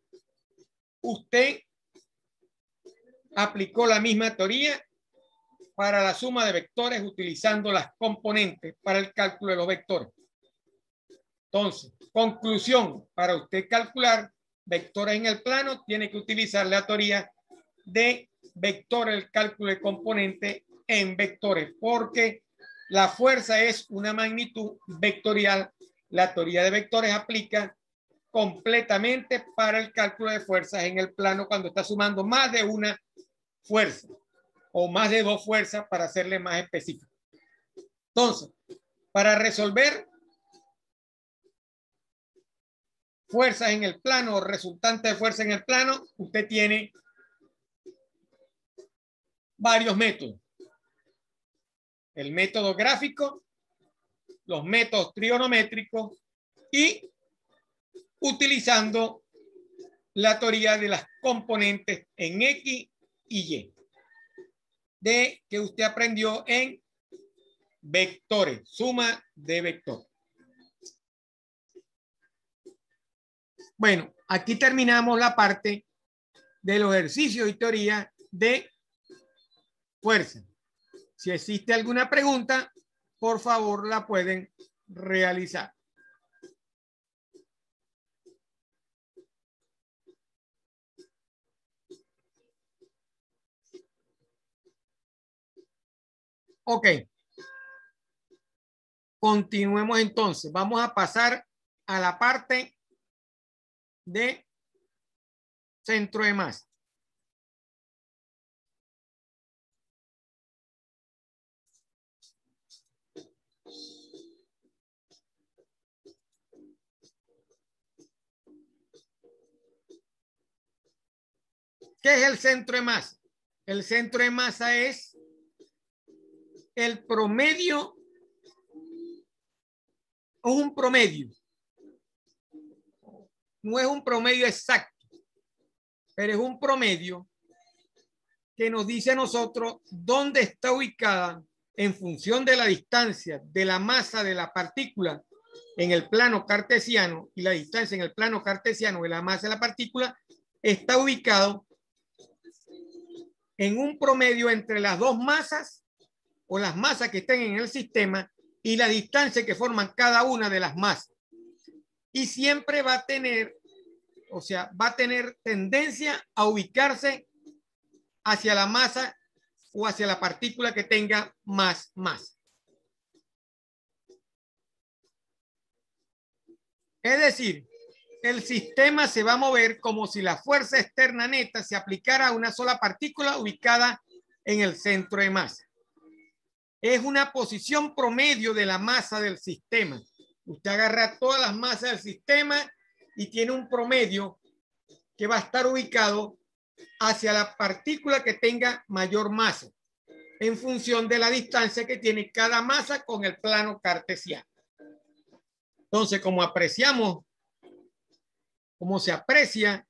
Usted aplicó la misma teoría para la suma de vectores utilizando las componentes para el cálculo de los vectores. Entonces, conclusión, para usted calcular vectores en el plano, tiene que utilizar la teoría de vectores, el cálculo de componentes en vectores, porque la fuerza es una magnitud vectorial. La teoría de vectores aplica completamente para el cálculo de fuerzas en el plano cuando está sumando más de una fuerza o más de dos fuerzas, para hacerle más específico. Entonces, para resolver fuerzas en el plano o resultante de fuerza en el plano, usted tiene varios métodos. El método gráfico, los métodos trigonométricos y utilizando la teoría de las componentes en X y Y, de que usted aprendió en vectores, suma de vectores. Bueno, aquí terminamos la parte de los ejercicios y teoría de fuerza. Si existe alguna pregunta, por favor la pueden realizar. Ok. Continuemos entonces. Vamos a pasar a la parte de centro de masa. ¿Qué es el centro de masa? El centro de masa es el promedio, o un promedio. No es un promedio exacto, pero es un promedio que nos dice a nosotros dónde está ubicada en función de la distancia de la masa de la partícula en el plano cartesiano y la distancia en el plano cartesiano de la masa de la partícula, está ubicado en un promedio entre las dos masas o las masas que estén en el sistema y la distancia que forman cada una de las masas. Y siempre va a tener, o sea, va a tener tendencia a ubicarse hacia la masa o hacia la partícula que tenga más masa. Es decir, el sistema se va a mover como si la fuerza externa neta se aplicara a una sola partícula ubicada en el centro de masa. Es una posición promedio de la masa del sistema. Usted agarra todas las masas del sistema y tiene un promedio que va a estar ubicado hacia la partícula que tenga mayor masa en función de la distancia que tiene cada masa con el plano cartesiano. Entonces, como apreciamos, como se aprecia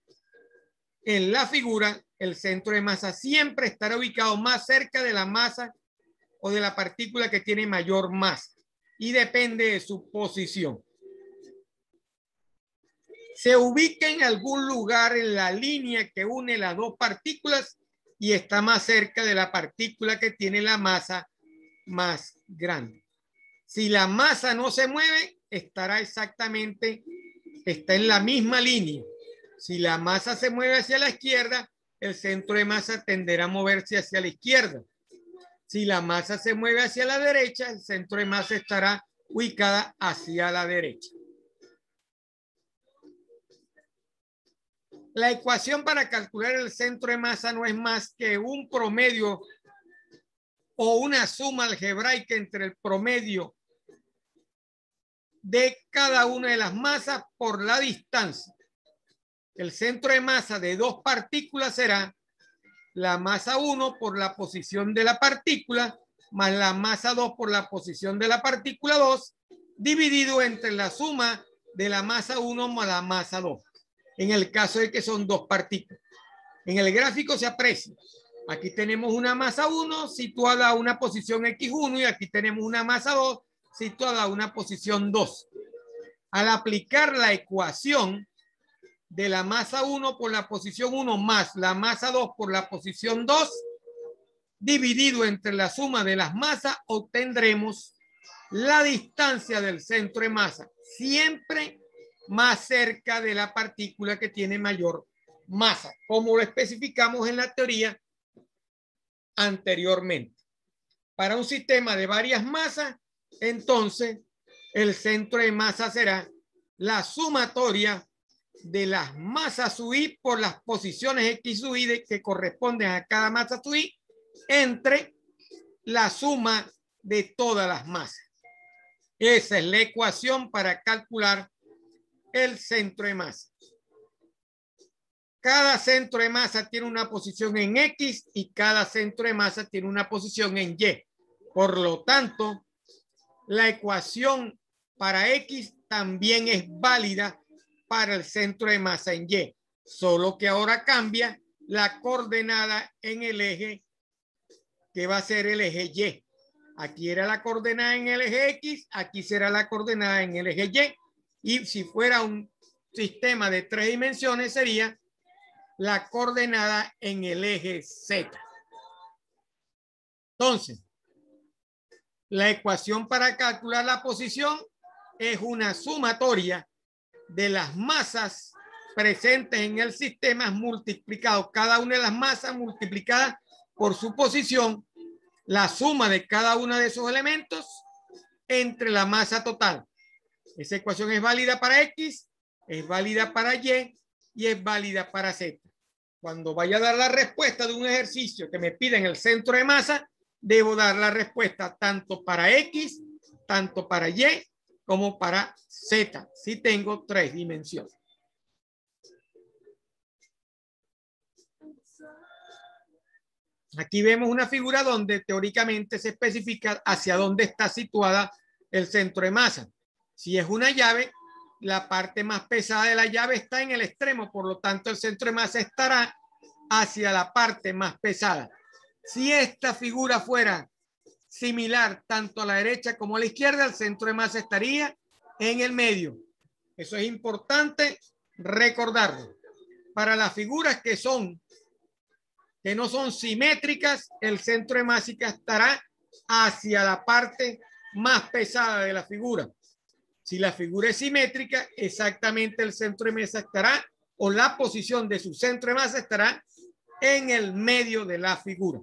en la figura, el centro de masa siempre estará ubicado más cerca de la masa o de la partícula que tiene mayor masa y depende de su posición. Se ubica en algún lugar en la línea que une las dos partículas y está más cerca de la partícula que tiene la masa más grande. Si la masa no se mueve, está en la misma línea. Si la masa se mueve hacia la izquierda, el centro de masa tenderá a moverse hacia la izquierda. Si la masa se mueve hacia la derecha, el centro de masa estará ubicada hacia la derecha. La ecuación para calcular el centro de masa no es más que un promedio o una suma algebraica entre el promedio de cada una de las masas por la distancia. El centro de masa de dos partículas será la masa 1 por la posición de la partícula más la masa 2 por la posición de la partícula 2 dividido entre la suma de la masa 1 más la masa 2. En el caso de que son dos partículas. En el gráfico se aprecia. Aquí tenemos una masa 1 situada a una posición X1 y aquí tenemos una masa 2 situada a una posición 2. Al aplicar la ecuación de la masa 1 por la posición 1 más la masa 2 por la posición 2 dividido entre la suma de las masas, obtendremos la distancia del centro de masa, siempre más cerca de la partícula que tiene mayor masa, como lo especificamos en la teoría anteriormente. Para un sistema de varias masas, entonces el centro de masa será la sumatoria de las masas sub i por las posiciones x sub i que corresponden a cada masa sub i entre la suma de todas las masas. Esa es la ecuación para calcular el centro de masa. Cada centro de masa tiene una posición en X y cada centro de masa tiene una posición en Y. Por lo tanto, la ecuación para X también es válida para el centro de masa en Y. Solo que ahora cambia la coordenada en el eje que va a ser el eje Y. Aquí era la coordenada en el eje X, aquí será la coordenada en el eje Y. Y si fuera un sistema de 3 dimensiones, sería la coordenada en el eje Z. Entonces, la ecuación para calcular la posición es una sumatoria de las masas presentes en el sistema multiplicado, cada una de las masas multiplicada por su posición, la suma de cada uno de esos elementos entre la masa total. Esa ecuación es válida para X, es válida para Y y es válida para Z. Cuando vaya a dar la respuesta de un ejercicio que me piden el centro de masa, debo dar la respuesta tanto para X, tanto para Y, como para Z, si tengo 3 dimensiones. Aquí vemos una figura donde teóricamente se especifica hacia dónde está situada el centro de masa. Si es una llave, la parte más pesada de la llave está en el extremo, por lo tanto el centro de masa estará hacia la parte más pesada. Si esta figura fuera similar tanto a la derecha como a la izquierda, el centro de masa estaría en el medio. Eso es importante recordarlo. Para las figuras que no son simétricas, el centro de masa estará hacia la parte más pesada de la figura. Si la figura es simétrica, exactamente el centro de masa estará, o la posición de su centro de masa estará en el medio de la figura.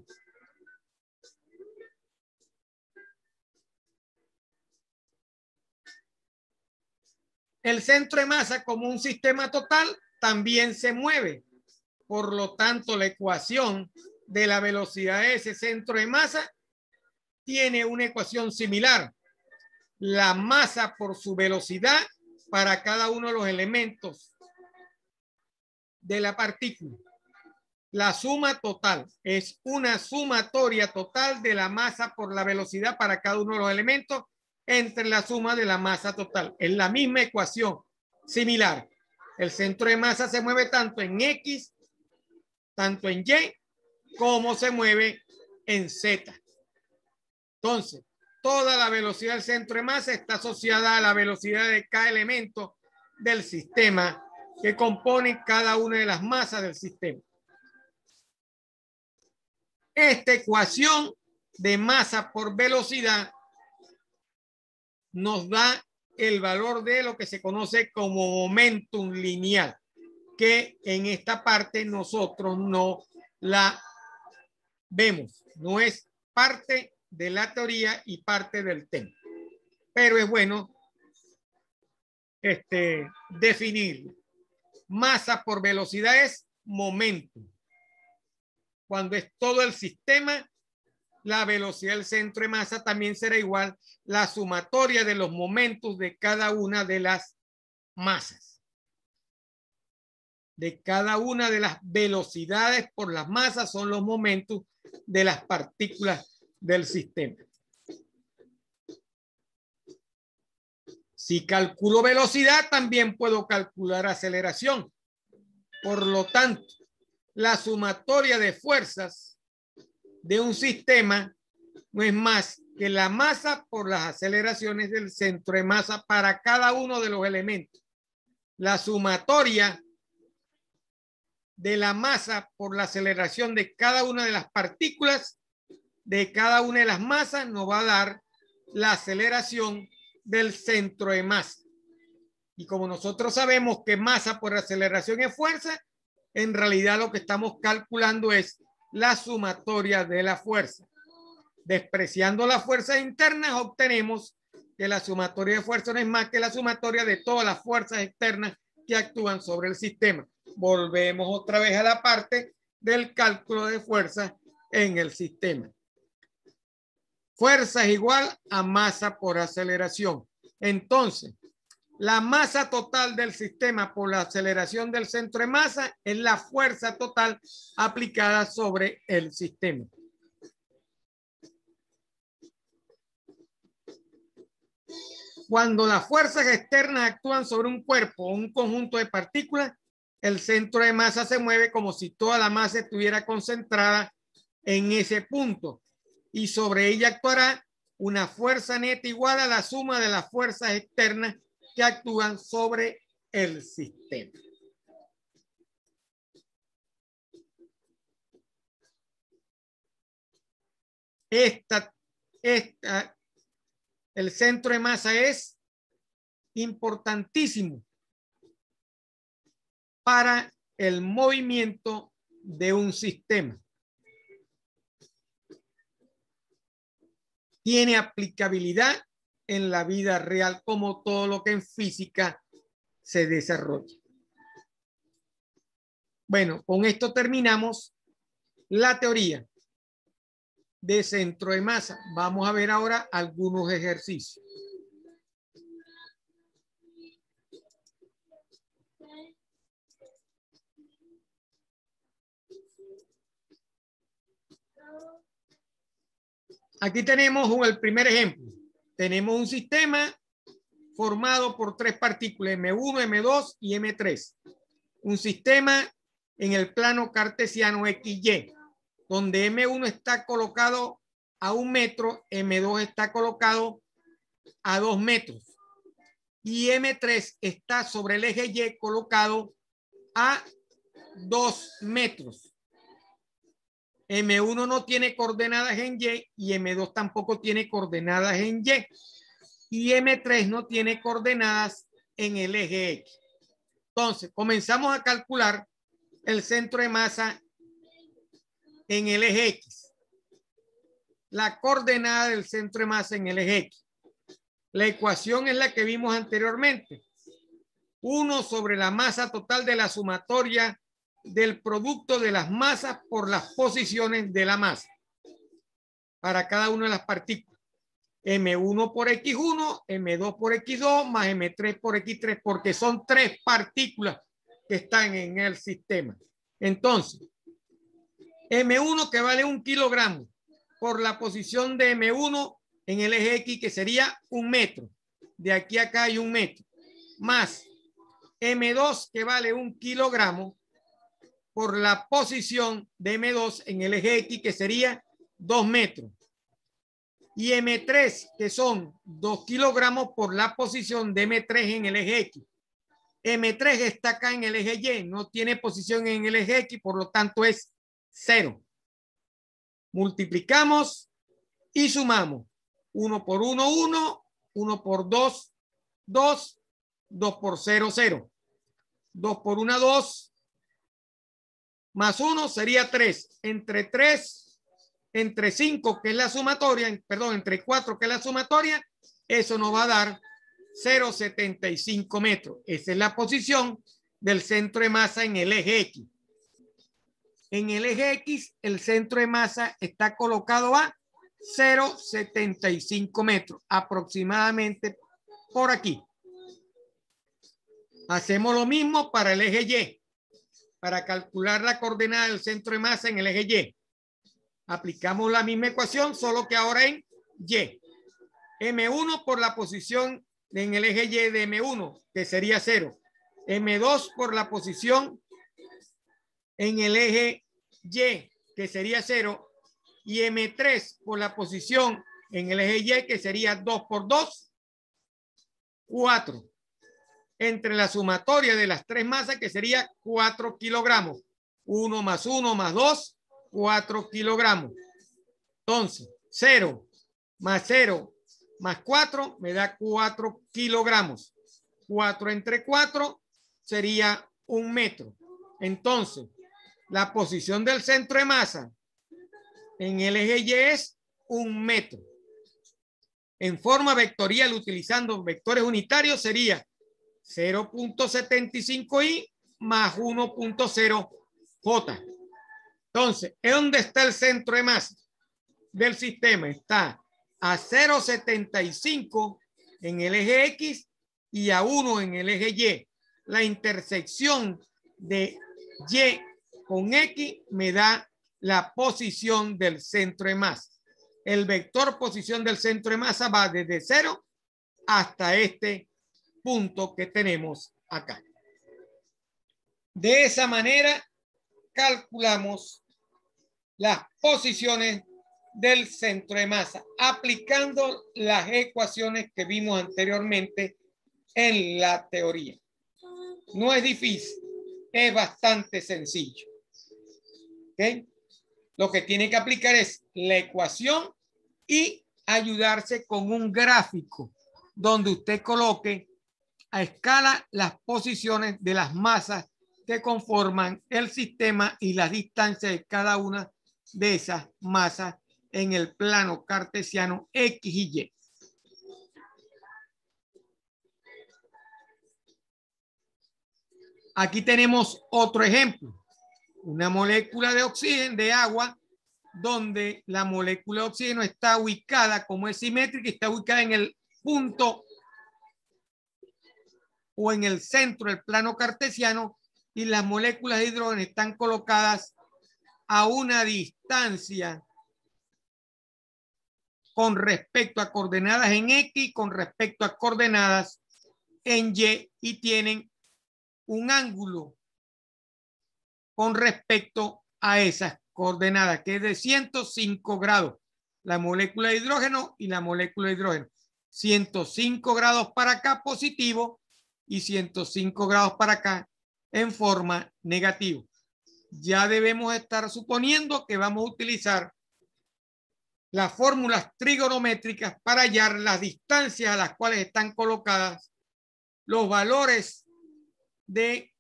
El centro de masa como un sistema total también se mueve. Por lo tanto, la ecuación de la velocidad de ese centro de masa tiene una ecuación similar. La masa por su velocidad para cada uno de los elementos de la partícula. La suma total es una sumatoria total de la masa por la velocidad para cada uno de los elementos entre la suma de la masa total. Es la misma ecuación similar. El centro de masa se mueve tanto en X tanto en Y como se mueve en Z. Entonces, toda la velocidad del centro de masa está asociada a la velocidad de cada elemento del sistema que compone cada una de las masas del sistema. Esta ecuación de masa por velocidad nos da el valor de lo que se conoce como momentum lineal, que en esta parte nosotros no la vemos, no es parte de la teoría y parte del tema, pero es bueno definirlo. Masa por velocidad es momento. Cuando es todo el sistema, la velocidad del centro de masa también será igual la sumatoria de los momentos de cada una de las masas. De cada una de las velocidades por las masas son los momentos de las partículas del sistema. Si calculo velocidad, también puedo calcular aceleración. Por lo tanto, la sumatoria de fuerzas de un sistema no es más que la masa por las aceleraciones del centro de masa para cada uno de los elementos. La sumatoria de la masa por la aceleración de cada una de las partículas de cada una de las masas nos va a dar la aceleración del centro de masa. Y como nosotros sabemos que masa por aceleración es fuerza, en realidad lo que estamos calculando es la sumatoria de la fuerza. Despreciando las fuerzas internas, obtenemos que la sumatoria de fuerza no es más que la sumatoria de todas las fuerzas externas que actúan sobre el sistema. Volvemos otra vez a la parte del cálculo de fuerza en el sistema. Fuerza es igual a masa por aceleración. Entonces, la masa total del sistema por la aceleración del centro de masa es la fuerza total aplicada sobre el sistema. Cuando las fuerzas externas actúan sobre un cuerpo o un conjunto de partículas, el centro de masa se mueve como si toda la masa estuviera concentrada en ese punto y sobre ella actuará una fuerza neta igual a la suma de las fuerzas externas que actúan sobre el sistema. El centro de masa es importantísimo para el movimiento de un sistema. Tiene aplicabilidad en la vida real como todo lo que en física se desarrolla. Bueno, con esto terminamos la teoría de centro de masa. Vamos a ver ahora algunos ejercicios. Aquí tenemos el primer ejemplo. Tenemos un sistema formado por tres partículas, M1, M2 y M3. Un sistema en el plano cartesiano XY, donde M1 está colocado a 1 metro, M2 está colocado a 2 metros y M3 está sobre el eje Y colocado a 2 metros. M1 no tiene coordenadas en Y y M2 tampoco tiene coordenadas en Y. Y M3 no tiene coordenadas en el eje X. Entonces, comenzamos a calcular el centro de masa en el eje X. La coordenada del centro de masa en el eje X. La ecuación es la que vimos anteriormente. 1 sobre la masa total de la sumatoria del producto de las masas por las posiciones de la masa para cada una de las partículas. M1 por X1, M2 por X2 más M3 por X3, porque son tres partículas que están en el sistema. Entonces, M1 que vale 1 kilogramo por la posición de M1 en el eje X, que sería 1 metro. De aquí a acá hay 1 metro. Más M2 que vale 1 kilogramo por la posición de M2 en el eje X, que sería 2 metros. Y M3, que son 2 kilogramos por la posición de M3 en el eje X. M3 está acá en el eje Y, no tiene posición en el eje X, por lo tanto es 0. Multiplicamos y sumamos. 1 por 1, 1. 1 por 2, 2. 2 por 0, 0. 2 por 1, 2. Más 1 sería 3. Entre 3, entre 5, que es la sumatoria, perdón, entre 4, que es la sumatoria, eso nos va a dar 0,75 metros. Esa es la posición del centro de masa en el eje X. En el eje X, el centro de masa está colocado a 0,75 metros, aproximadamente por aquí. Hacemos lo mismo para el eje Y, para calcular la coordenada del centro de masa en el eje Y. Aplicamos la misma ecuación, solo que ahora en Y. M1 por la posición en el eje Y de M1, que sería 0. M2 por la posición en el eje Y, que sería 0. Y M3 por la posición en el eje Y, que sería 2 por 2, 4. Entre la sumatoria de las tres masas, que sería 4 kilogramos. 1 más 1 más 2, 4 kilogramos. Entonces, 0 más 0 más 4 me da 4 kilogramos. 4 entre 4 sería 1 metro. Entonces, la posición del centro de masa en el eje Y es 1 metro. En forma vectorial, utilizando vectores unitarios, sería 0.75i más 1.0j. Entonces, ¿es dónde está el centro de masa del sistema? Está a 0.75 en el eje X y a 1 en el eje Y. La intersección de Y con X me da la posición del centro de masa. El vector posición del centro de masa va desde 0 hasta este punto que tenemos acá. De esa manera calculamos las posiciones del centro de masa aplicando las ecuaciones que vimos anteriormente en la teoría. No es difícil, es bastante sencillo. ¿Okay? Lo que tiene que aplicar es la ecuación y ayudarse con un gráfico donde usted coloque a escala las posiciones de las masas que conforman el sistema y las distancias de cada una de esas masas en el plano cartesiano X y Y. Aquí tenemos otro ejemplo. Una molécula de oxígeno, de agua, donde la molécula de oxígeno está ubicada, como es simétrica, está ubicada en el punto o en el centro del plano cartesiano, y las moléculas de hidrógeno están colocadas a una distancia con respecto a coordenadas en X y con respecto a coordenadas en Y, y tienen un ángulo con respecto a esas coordenadas, que es de 105 grados. La molécula de hidrógeno y la molécula de hidrógeno. 105 grados para acá positivo y 105 grados para acá en forma negativa. Ya debemos estar suponiendo que vamos a utilizar las fórmulas trigonométricas para hallar las distancias a las cuales están colocadas los valores de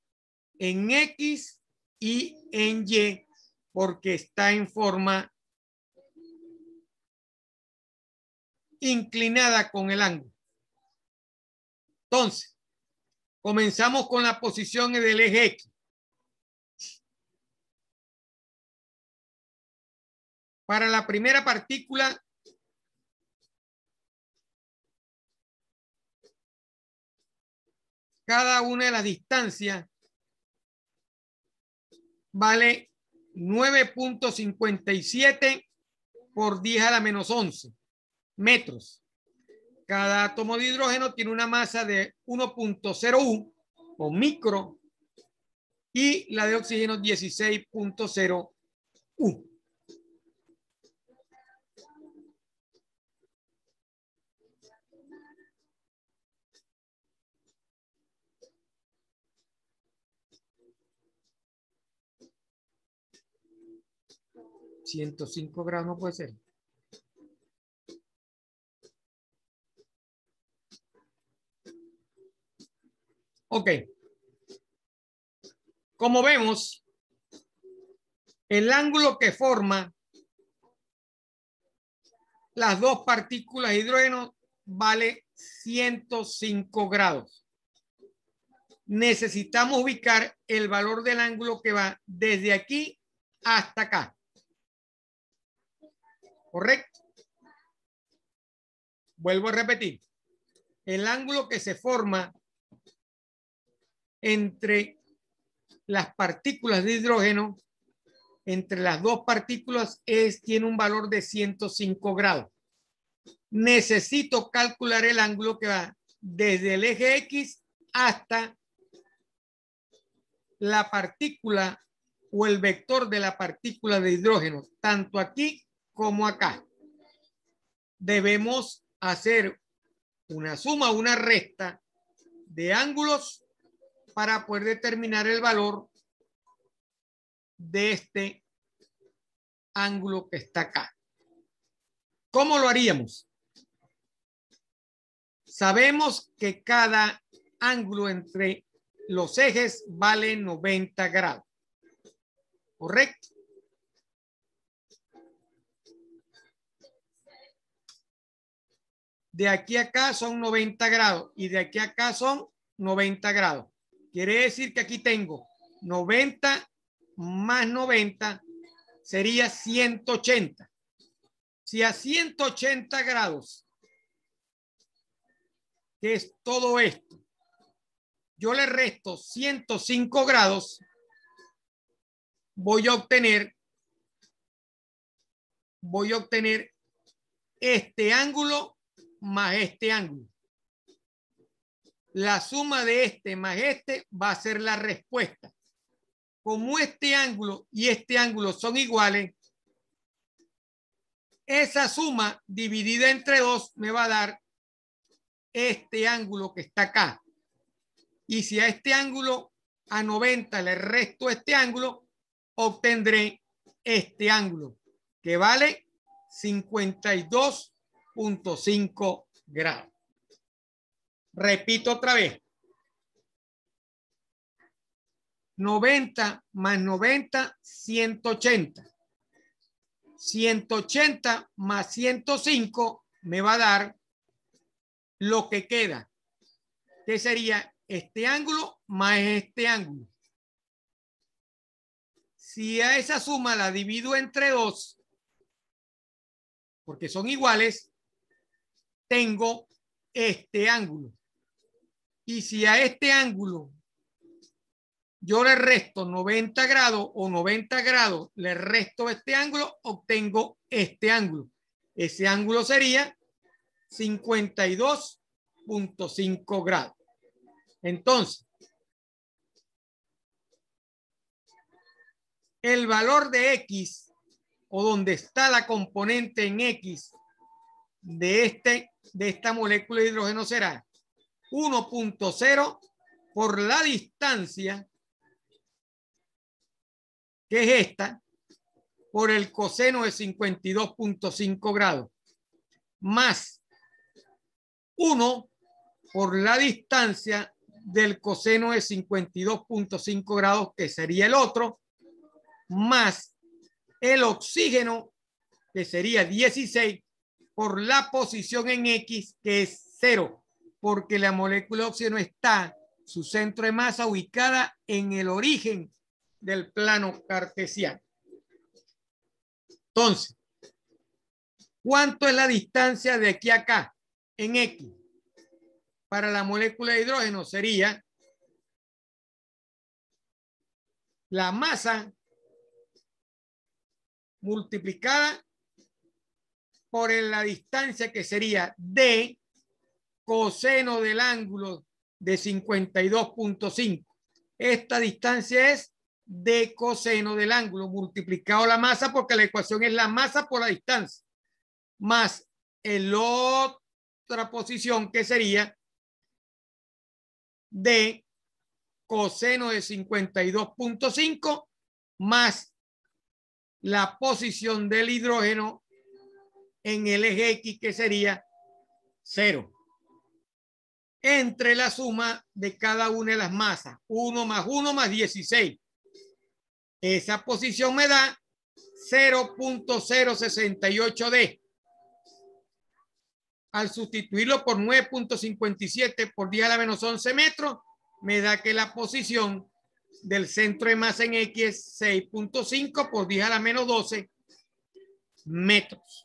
en X y en Y, porque está en forma inclinada con el ángulo. Entonces, comenzamos con la posición del eje X. Para la primera partícula, cada una de las distancias vale 9.57 por 10 a la menos 11 metros. Cada átomo de hidrógeno tiene una masa de 1.01 o micro y la de oxígeno 16.0 U. $105 no puede ser. Ok. Como vemos, el ángulo que forma las dos partículas de hidrógeno vale 105 grados. Necesitamos ubicar el valor del ángulo que va desde aquí hasta acá. ¿Correcto? Vuelvo a repetir. El ángulo que se forma entre las partículas de hidrógeno, entre las dos partículas, tiene un valor de 105 grados. Necesito calcular el ángulo que va desde el eje X hasta la partícula o el vector de la partícula de hidrógeno, tanto aquí como acá. Debemos hacer una suma o una resta de ángulos para poder determinar el valor de este ángulo que está acá. ¿Cómo lo haríamos? Sabemos que cada ángulo entre los ejes vale 90 grados. ¿Correcto? De aquí a acá son 90 grados y de aquí a acá son 90 grados. Quiere decir que aquí tengo 90 más 90 sería 180. Si a 180 grados, que es todo esto, yo le resto 105 grados, voy a obtener este ángulo más este ángulo. La suma de este más este va a ser la respuesta. Como este ángulo y este ángulo son iguales, esa suma dividida entre 2 me va a dar este ángulo que está acá. Y si a este ángulo, a 90, le resto este ángulo, obtendré este ángulo, que vale 52.5 grados. Repito otra vez. 90 más 90, 180. 180 más 105 me va a dar lo que queda, que sería este ángulo más este ángulo. Si a esa suma la divido entre 2, porque son iguales, tengo este ángulo. Y si a este ángulo yo le resto 90 grados o 90 grados, le resto este ángulo, obtengo este ángulo. Ese ángulo sería 52.5 grados. Entonces, el valor de X, o donde está la componente en X de esta molécula de hidrógeno, será 1.0 por la distancia, que es esta, por el coseno de 52.5 grados, más 1 por la distancia del coseno de 52.5 grados, que sería el otro, más el oxígeno, que sería 16, por la posición en X, que es 0, porque la molécula de oxígeno está, su centro de masa, ubicada en el origen del plano cartesiano. Entonces, ¿cuánto es la distancia de aquí a acá en X? Para la molécula de hidrógeno sería la masa multiplicada por la distancia, que sería D coseno del ángulo de 52.5. esta distancia es d coseno del ángulo multiplicado la masa, porque la ecuación es la masa por la distancia, más el otra posición que sería d coseno de 52.5 más la posición del hidrógeno en el eje X, que sería 0, entre la suma de cada una de las masas, 1 más 1 más 16. Esa posición me da 0.068D. Al sustituirlo por 9.57 por 10 a la menos 11 metros, me da que la posición del centro de masa en X es 6.5 por 10 a la menos 12 metros.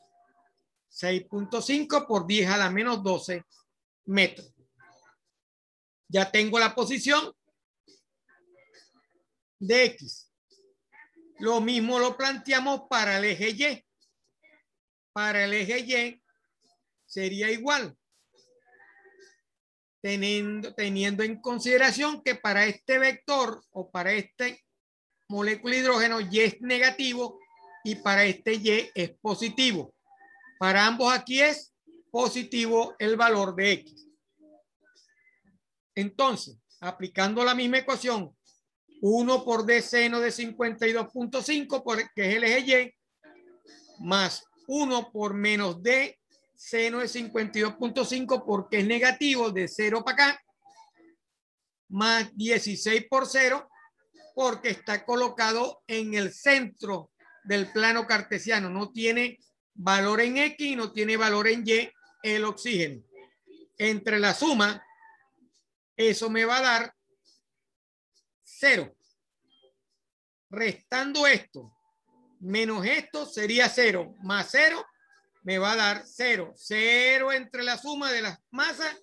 6.5 por 10 a la menos 12 metros. Ya tengo la posición de X. Lo mismo lo planteamos para el eje Y. Para el eje Y sería igual, teniendo en consideración que para este vector o para este molécula de hidrógeno Y es negativo y para este Y es positivo. Para ambos aquí es positivo el valor de X. Entonces, aplicando la misma ecuación, 1 por d seno de 52.5, que es el eje Y, más 1 por menos d seno de 52.5, porque es negativo, de 0 para acá, más 16 por 0, porque está colocado en el centro del plano cartesiano. No tiene valor en X y no tiene valor en Y el oxígeno. Entre la suma, eso me va a dar 0. Restando esto menos esto sería 0, más 0 me va a dar 0. 0 entre la suma de las masas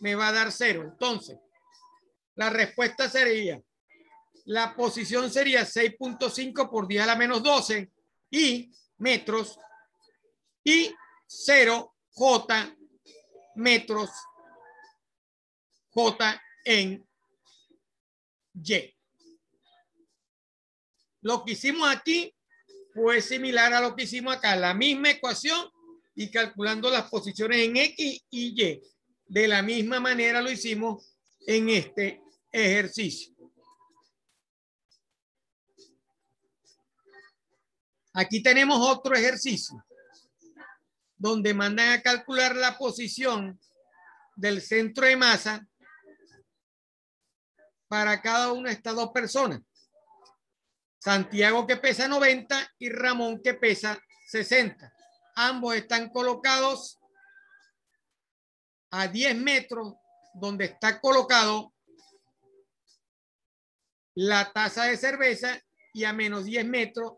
me va a dar 0. Entonces, la respuesta sería, la posición sería 6.5 por 10 a la menos 12 y metros, y 0 J metros, J en Y. Lo que hicimos aquí fue similar a lo que hicimos acá, la misma ecuación y calculando las posiciones en X y Y. De la misma manera lo hicimos en este ejercicio. Aquí tenemos otro ejercicio donde mandan a calcular la posición del centro de masa para cada una de estas dos personas. Santiago, que pesa 90, y Ramón, que pesa 60. Ambos están colocados a 10 metros donde está colocado la taza de cerveza y a menos 10 metros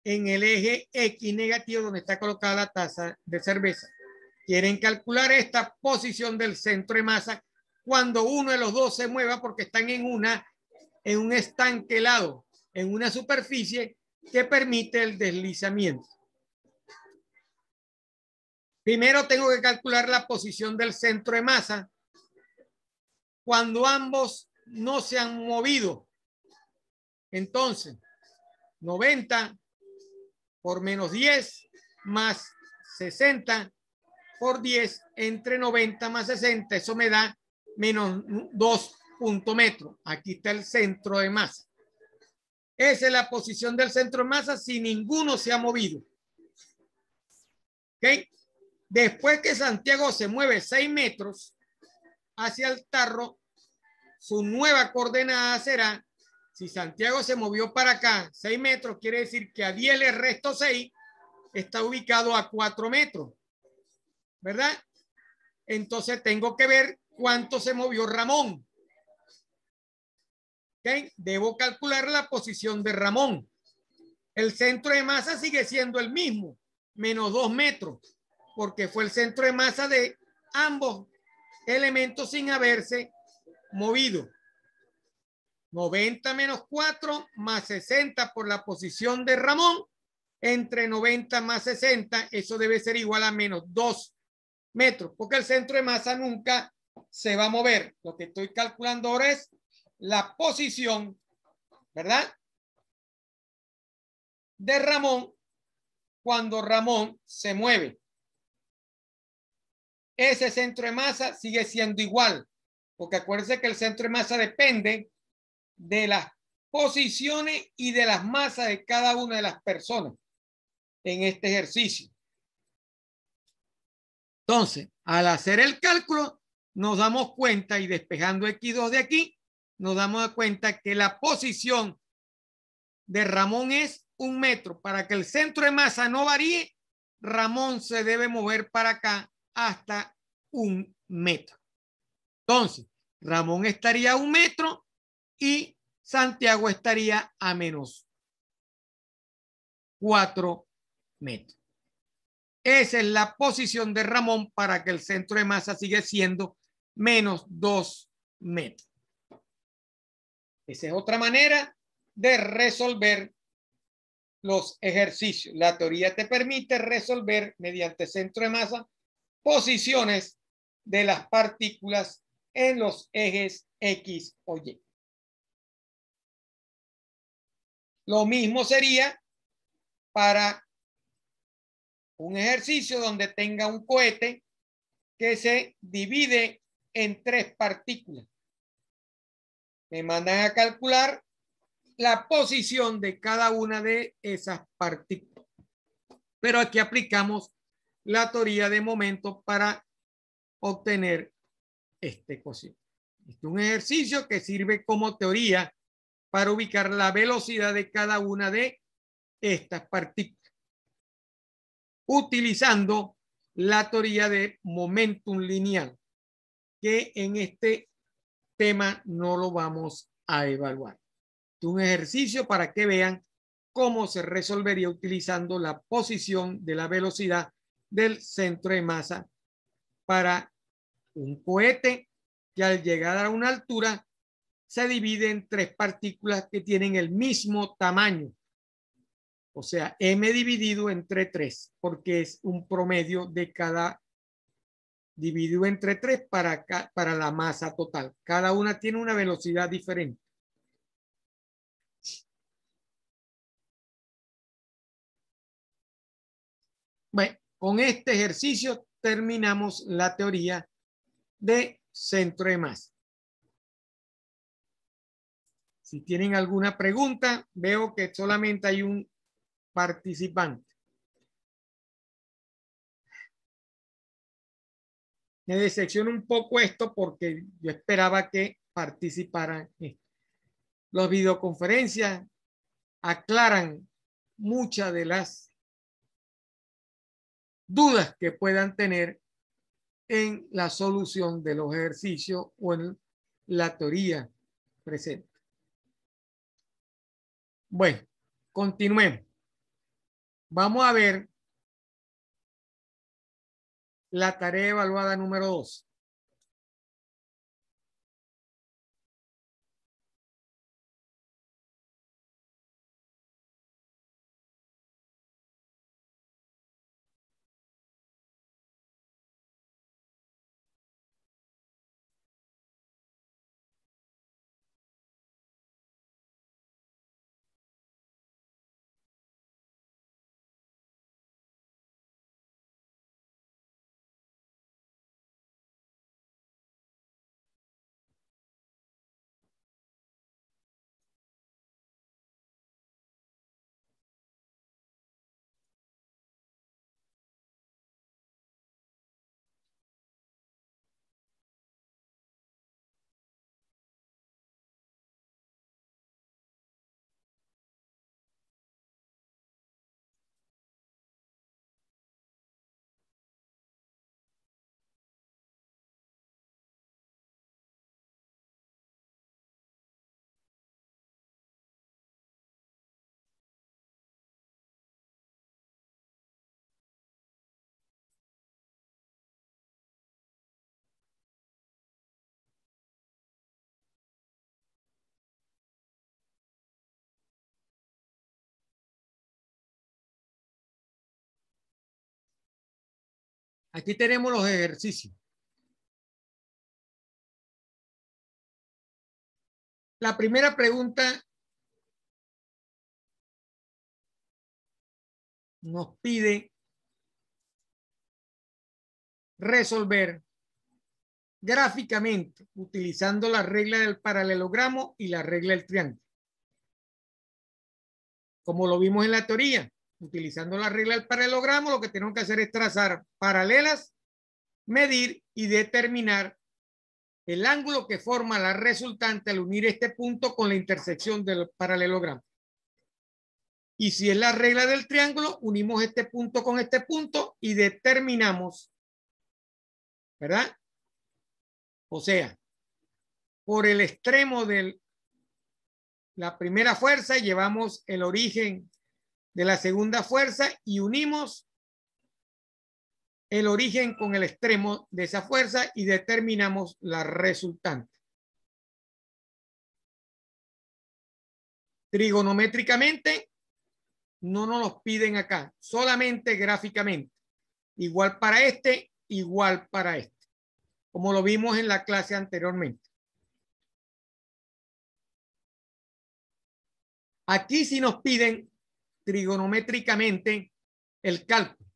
en el eje X negativo donde está colocada la taza de cerveza. Quieren calcular esta posición del centro de masa cuando uno de los dos se mueva, porque están en un estanque helado, en una superficie que permite el deslizamiento. Primero tengo que calcular la posición del centro de masa cuando ambos no se han movido. Entonces, 90 por menos 10 más 60 por 10 entre 90 más 60, eso me da menos 2 metros. Aquí está el centro de masa. Esa es la posición del centro de masa si ninguno se ha movido. ¿Ok? Después que Santiago se mueve 6 metros hacia el tarro, su nueva coordenada será, si Santiago se movió para acá 6 metros, quiere decir que a 10 le resto 6, está ubicado a 4 metros, ¿verdad? Entonces tengo que ver cuánto se movió Ramón. ¿Okay? Debo calcular la posición de Ramón. El centro de masa sigue siendo el mismo, menos 2 metros, porque fue el centro de masa de ambos elementos sin haberse movido. 90 menos 4 más 60 por la posición de Ramón, entre 90 más 60, eso debe ser igual a menos 2 metros, porque el centro de masa nunca se va a mover. Lo que estoy calculando ahora es la posición, ¿verdad?, de Ramón cuando Ramón se mueve. Ese centro de masa sigue siendo igual, porque acuérdense que el centro de masa depende de las posiciones y de las masas de cada una de las personas en este ejercicio. Entonces, al hacer el cálculo, nos damos cuenta, y despejando X2 de aquí, nos damos cuenta que la posición de Ramón es 1 metro. Para que el centro de masa no varíe, Ramón se debe mover para acá hasta 1 metro. Entonces, Ramón estaría a 1 metro y Santiago estaría a menos 4 metros. Esa es la posición de Ramón para que el centro de masa siga siendo menos 2 metros. Esa es otra manera de resolver los ejercicios. La teoría te permite resolver mediante centro de masa posiciones de las partículas en los ejes X o Y. Lo mismo sería para un ejercicio donde tenga un cohete que se divide en 3 partículas. Me mandan a calcular la posición de cada una de esas partículas. Pero aquí aplicamos la teoría de momentos para obtener esta ecuación. Este es un ejercicio que sirve como teoría para ubicar la velocidad de cada una de estas partículas, utilizando la teoría de momentum lineal, que en este tema no lo vamos a evaluar. Es un ejercicio para que vean cómo se resolvería utilizando la posición de la velocidad del centro de masa para un cohete que al llegar a una altura se divide en 3 partículas que tienen el mismo tamaño. O sea, m dividido entre 3, porque es un promedio de cada dividido entre 3 para la masa total. Cada una tiene una velocidad diferente. Bueno, con este ejercicio terminamos la teoría de centro de masa. Si tienen alguna pregunta, veo que solamente hay un participante. Me decepciona un poco esto porque yo esperaba que participaran. Las videoconferencias aclaran muchas de las dudas que puedan tener en la solución de los ejercicios o en la teoría presente. Bueno, continuemos. Vamos a ver la tarea evaluada número 2. Aquí tenemos los ejercicios. La primera pregunta nos pide resolver gráficamente utilizando la regla del paralelogramo y la regla del triángulo. Como lo vimos en la teoría, utilizando la regla del paralelogramo, lo que tenemos que hacer es trazar paralelas, medir y determinar el ángulo que forma la resultante al unir este punto con la intersección del paralelogramo. Y si es la regla del triángulo, unimos este punto con este punto y determinamos, ¿verdad? O sea, por el extremo de la primera fuerza llevamos el origen de la segunda fuerza y unimos el origen con el extremo de esa fuerza y determinamos la resultante. Trigonométricamente no nos los piden acá, solamente gráficamente. Igual para este, igual para este, como lo vimos en la clase anteriormente. Aquí sí nos piden trigonométricamente el cálculo,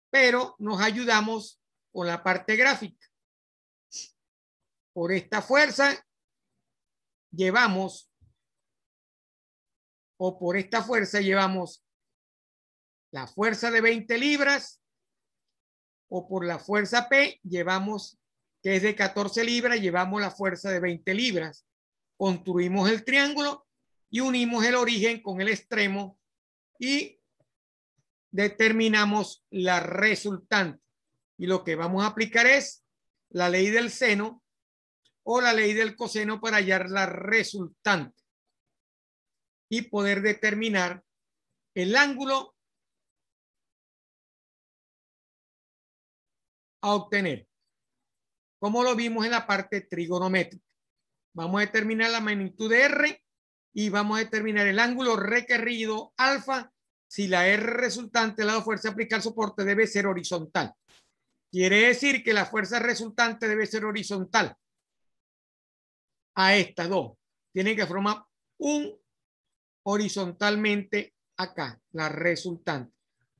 pero nos ayudamos con la parte gráfica. Por esta fuerza llevamos, o por esta fuerza llevamos la fuerza de 20 libras, o por la fuerza P llevamos, que es de 14 libras, llevamos la fuerza de 20 libras. Construimos el triángulo y unimos el origen con el extremo y determinamos la resultante. Y lo que vamos a aplicar es la ley del seno o la ley del coseno para hallar la resultante y poder determinar el ángulo a obtener, como lo vimos en la parte trigonométrica. Vamos a determinar la magnitud de R y vamos a determinar el ángulo requerido alfa si la R resultante, la fuerza aplicada al soporte, debe ser horizontal. Quiere decir que la fuerza resultante debe ser horizontal a estas dos. Tienen que formar un horizontalmente acá, la resultante.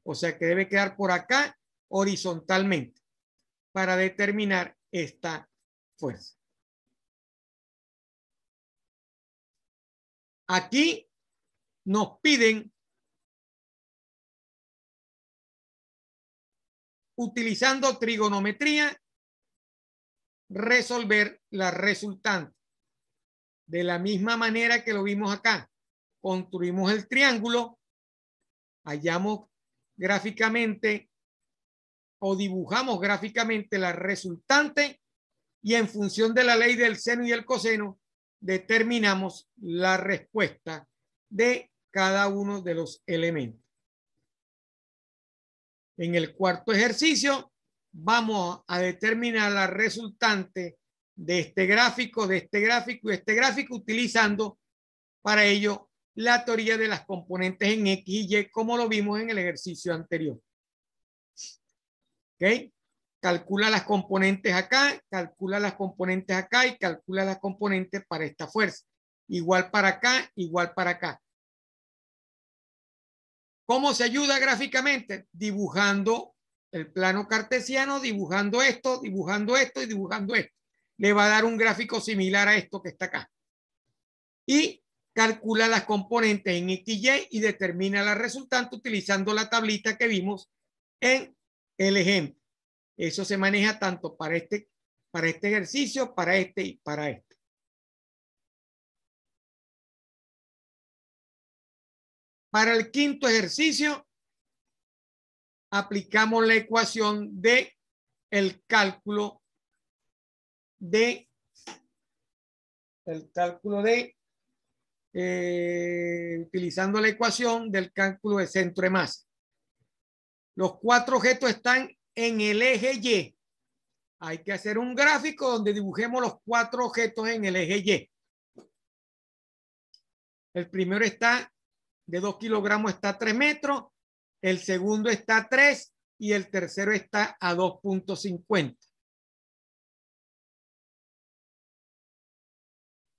O sea que debe quedar por acá horizontalmente para determinar esta fuerza. Aquí nos piden utilizando trigonometría resolver la resultante. De la misma manera que lo vimos acá, construimos el triángulo, hallamos gráficamente o dibujamos gráficamente la resultante y en función de la ley del seno y el coseno determinamos la respuesta de cada uno de los elementos. En el cuarto ejercicio vamos a determinar la resultante de este gráfico, de este gráfico y este gráfico utilizando para ello la teoría de las componentes en X y Y como lo vimos en el ejercicio anterior. ¿Ok? Calcula las componentes acá, calcula las componentes acá y calcula las componentes para esta fuerza. Igual para acá, igual para acá. ¿Cómo se ayuda gráficamente? Dibujando el plano cartesiano, dibujando esto y dibujando esto. Le va a dar un gráfico similar a esto que está acá. Y calcula las componentes en XY y determina la resultante utilizando la tablita que vimos en el ejemplo. Eso se maneja tanto para este ejercicio, para este y para este. Para el quinto ejercicio, aplicamos la ecuación de el cálculo de utilizando la ecuación del cálculo de centro de masa. Los cuatro objetos están en el eje Y. Hay que hacer un gráfico donde dibujemos los cuatro objetos en el eje Y. El primero está de 2 kilogramos, está a 3 metros. El segundo está a 3 y el tercero está a 2.50.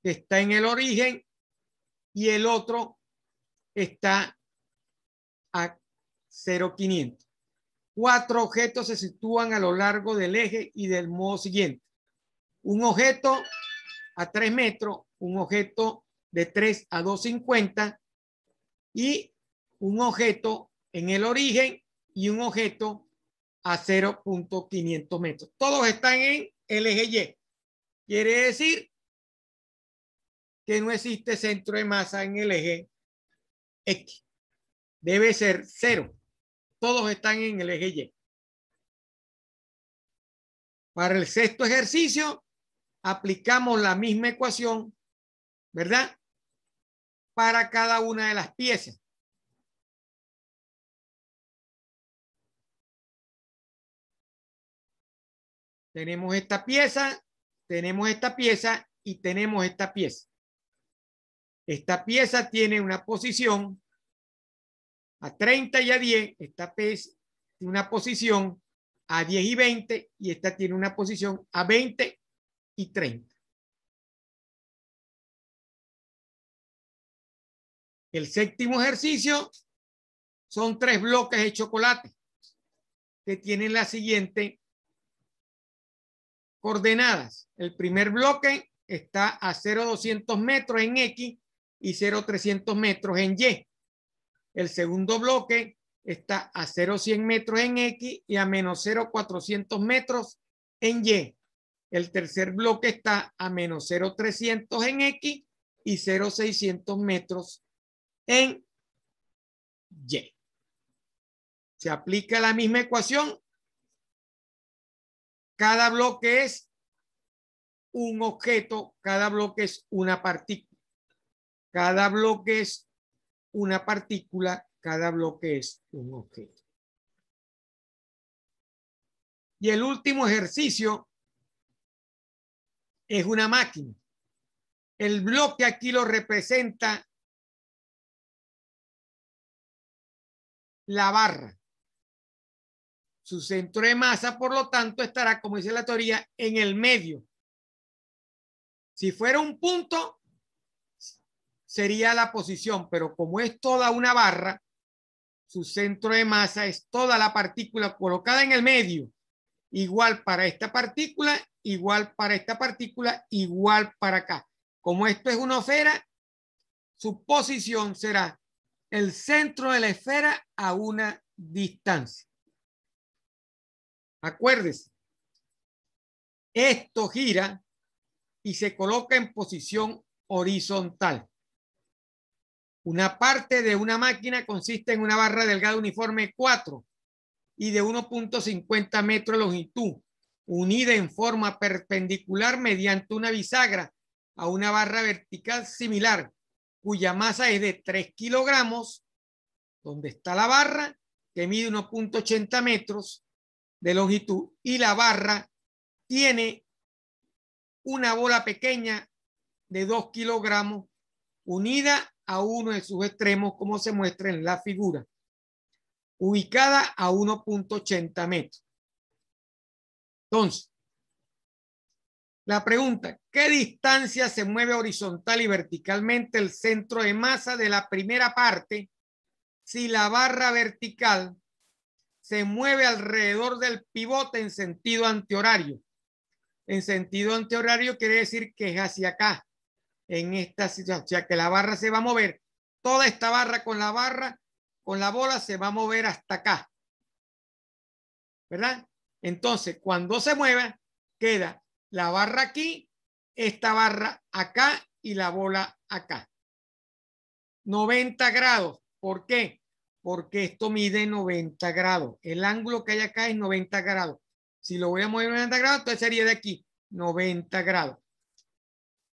que está en el origen y el otro está a 0,500. 4 objetos se sitúan a lo largo del eje y del modo siguiente. Un objeto a 3 metros, un objeto de 3 a 2,50 y un objeto en el origen y un objeto a 0,500 metros. Todos están en el eje Y. Quiere decir que no existe centro de masa en el eje X. Debe ser 0. Todos están en el eje Y. Para el sexto ejercicio, aplicamos la misma ecuación, ¿verdad? Para cada una de las piezas. Tenemos esta pieza, tenemos esta pieza y tenemos esta pieza. Esta pieza tiene una posición a 30 y a 10. Esta pieza tiene una posición a 10 y 20 y esta tiene una posición a 20 y 30. El séptimo ejercicio son 3 bloques de chocolate que tienen la siguiente coordenadas. El primer bloque está a 0,200 metros en X y 0,300 metros en Y. El segundo bloque está a 0,100 metros en X y a menos 0,400 metros en Y. El tercer bloque está a menos 0,300 en X y 0,600 metros en Y. Se aplica la misma ecuación. Cada bloque es un objeto, cada bloque es una partícula. Cada bloque es una partícula, cada bloque es un objeto. Y el último ejercicio es una máquina. El bloque aquí lo representa la barra. Su centro de masa, por lo tanto, estará, como dice la teoría, en el medio. Si fuera un punto, sería la posición, pero como es toda una barra, su centro de masa es toda la partícula colocada en el medio. Igual para esta partícula, igual para esta partícula, igual para acá. Como esto es una esfera, su posición será el centro de la esfera a una distancia. Acuérdese, esto gira y se coloca en posición horizontal. Una parte de una máquina consiste en una barra delgada uniforme 4 y de 1,50 metros de longitud, unida en forma perpendicular mediante una bisagra a una barra vertical similar, cuya masa es de 3 kilogramos, donde está la barra, que mide 1,80 metros de longitud, y la barra tiene una bola pequeña de 2 kilogramos unida a uno de sus extremos, como se muestra en la figura, ubicada a 1,80 metros. Entonces, la pregunta, ¿qué distancia se mueve horizontal y verticalmente el centro de masa de la primera parte si la barra vertical se mueve alrededor del pivote en sentido antihorario? En sentido antihorario quiere decir que es hacia acá, en esta situación, o sea que la barra se va a mover, toda esta barra, con la bola se va a mover hasta acá, ¿verdad? Entonces, cuando se mueva, queda la barra aquí, esta barra acá y la bola acá. 90 grados. ¿Por qué? Porque esto mide 90 grados. El ángulo que hay acá es 90 grados. Si lo voy a mover 90 grados, entonces sería de aquí, 90 grados.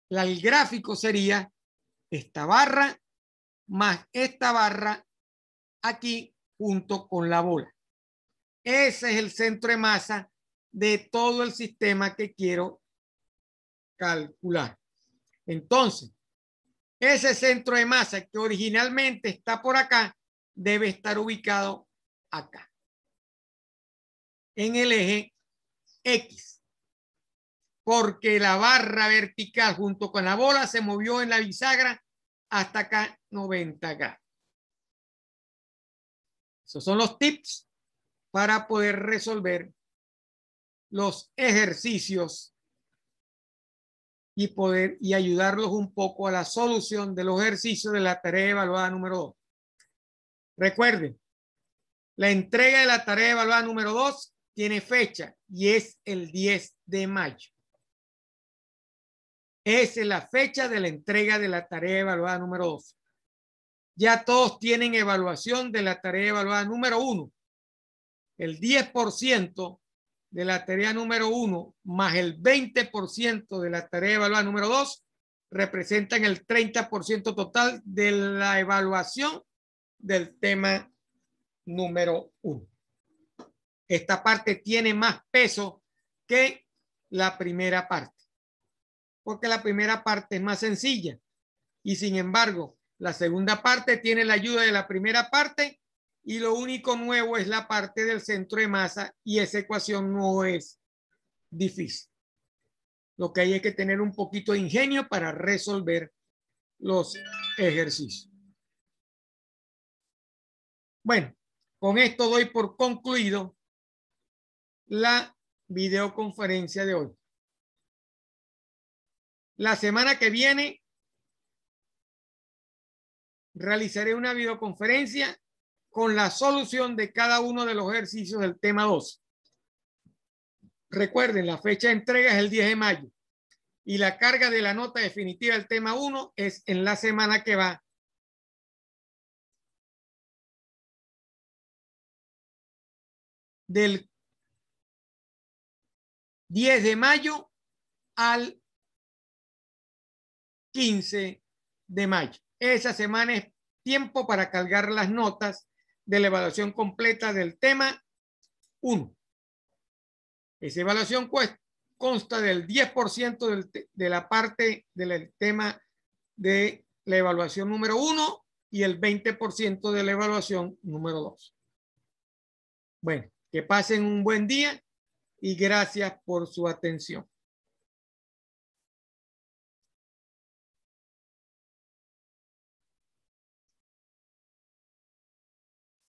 El gráfico sería esta barra más esta barra aquí junto con la bola. Ese es el centro de masa de todo el sistema que quiero calcular. Entonces, ese centro de masa que originalmente está por acá debe estar ubicado acá, en el eje X. porque la barra vertical junto con la bola se movió en la bisagra hasta acá 90 grados. Esos son los tips para poder resolver los ejercicios y ayudarlos un poco a la solución de los ejercicios de la tarea evaluada número 2. Recuerden, la entrega de la tarea evaluada número 2 tiene fecha y es el 10 de mayo. Esa es la fecha de la entrega de la tarea evaluada número 2. Ya todos tienen evaluación de la tarea evaluada número 1. El 10% de la tarea número 1 más el 20% de la tarea evaluada número 2 representan el 30% total de la evaluación del tema número 1. Esta parte tiene más peso que la primera parte, porque la primera parte es más sencilla y sin embargo la segunda parte tiene la ayuda de la primera parte y lo único nuevo es la parte del centro de masa y esa ecuación no es difícil. Lo que hay es que tener un poquito de ingenio para resolver los ejercicios. Bueno, con esto doy por concluido la videoconferencia de hoy. La semana que viene realizaré una videoconferencia con la solución de cada uno de los ejercicios del tema 2. Recuerden, la fecha de entrega es el 10 de mayo y la carga de la nota definitiva del tema 1 es en la semana que va. Del 10 de mayo al 15 de mayo. Esa semana es tiempo para cargar las notas de la evaluación completa del tema 1. Esa evaluación consta del 10% de la parte del tema de la evaluación número 1 y el 20% de la evaluación número 2. Bueno, que pasen un buen día y gracias por su atención.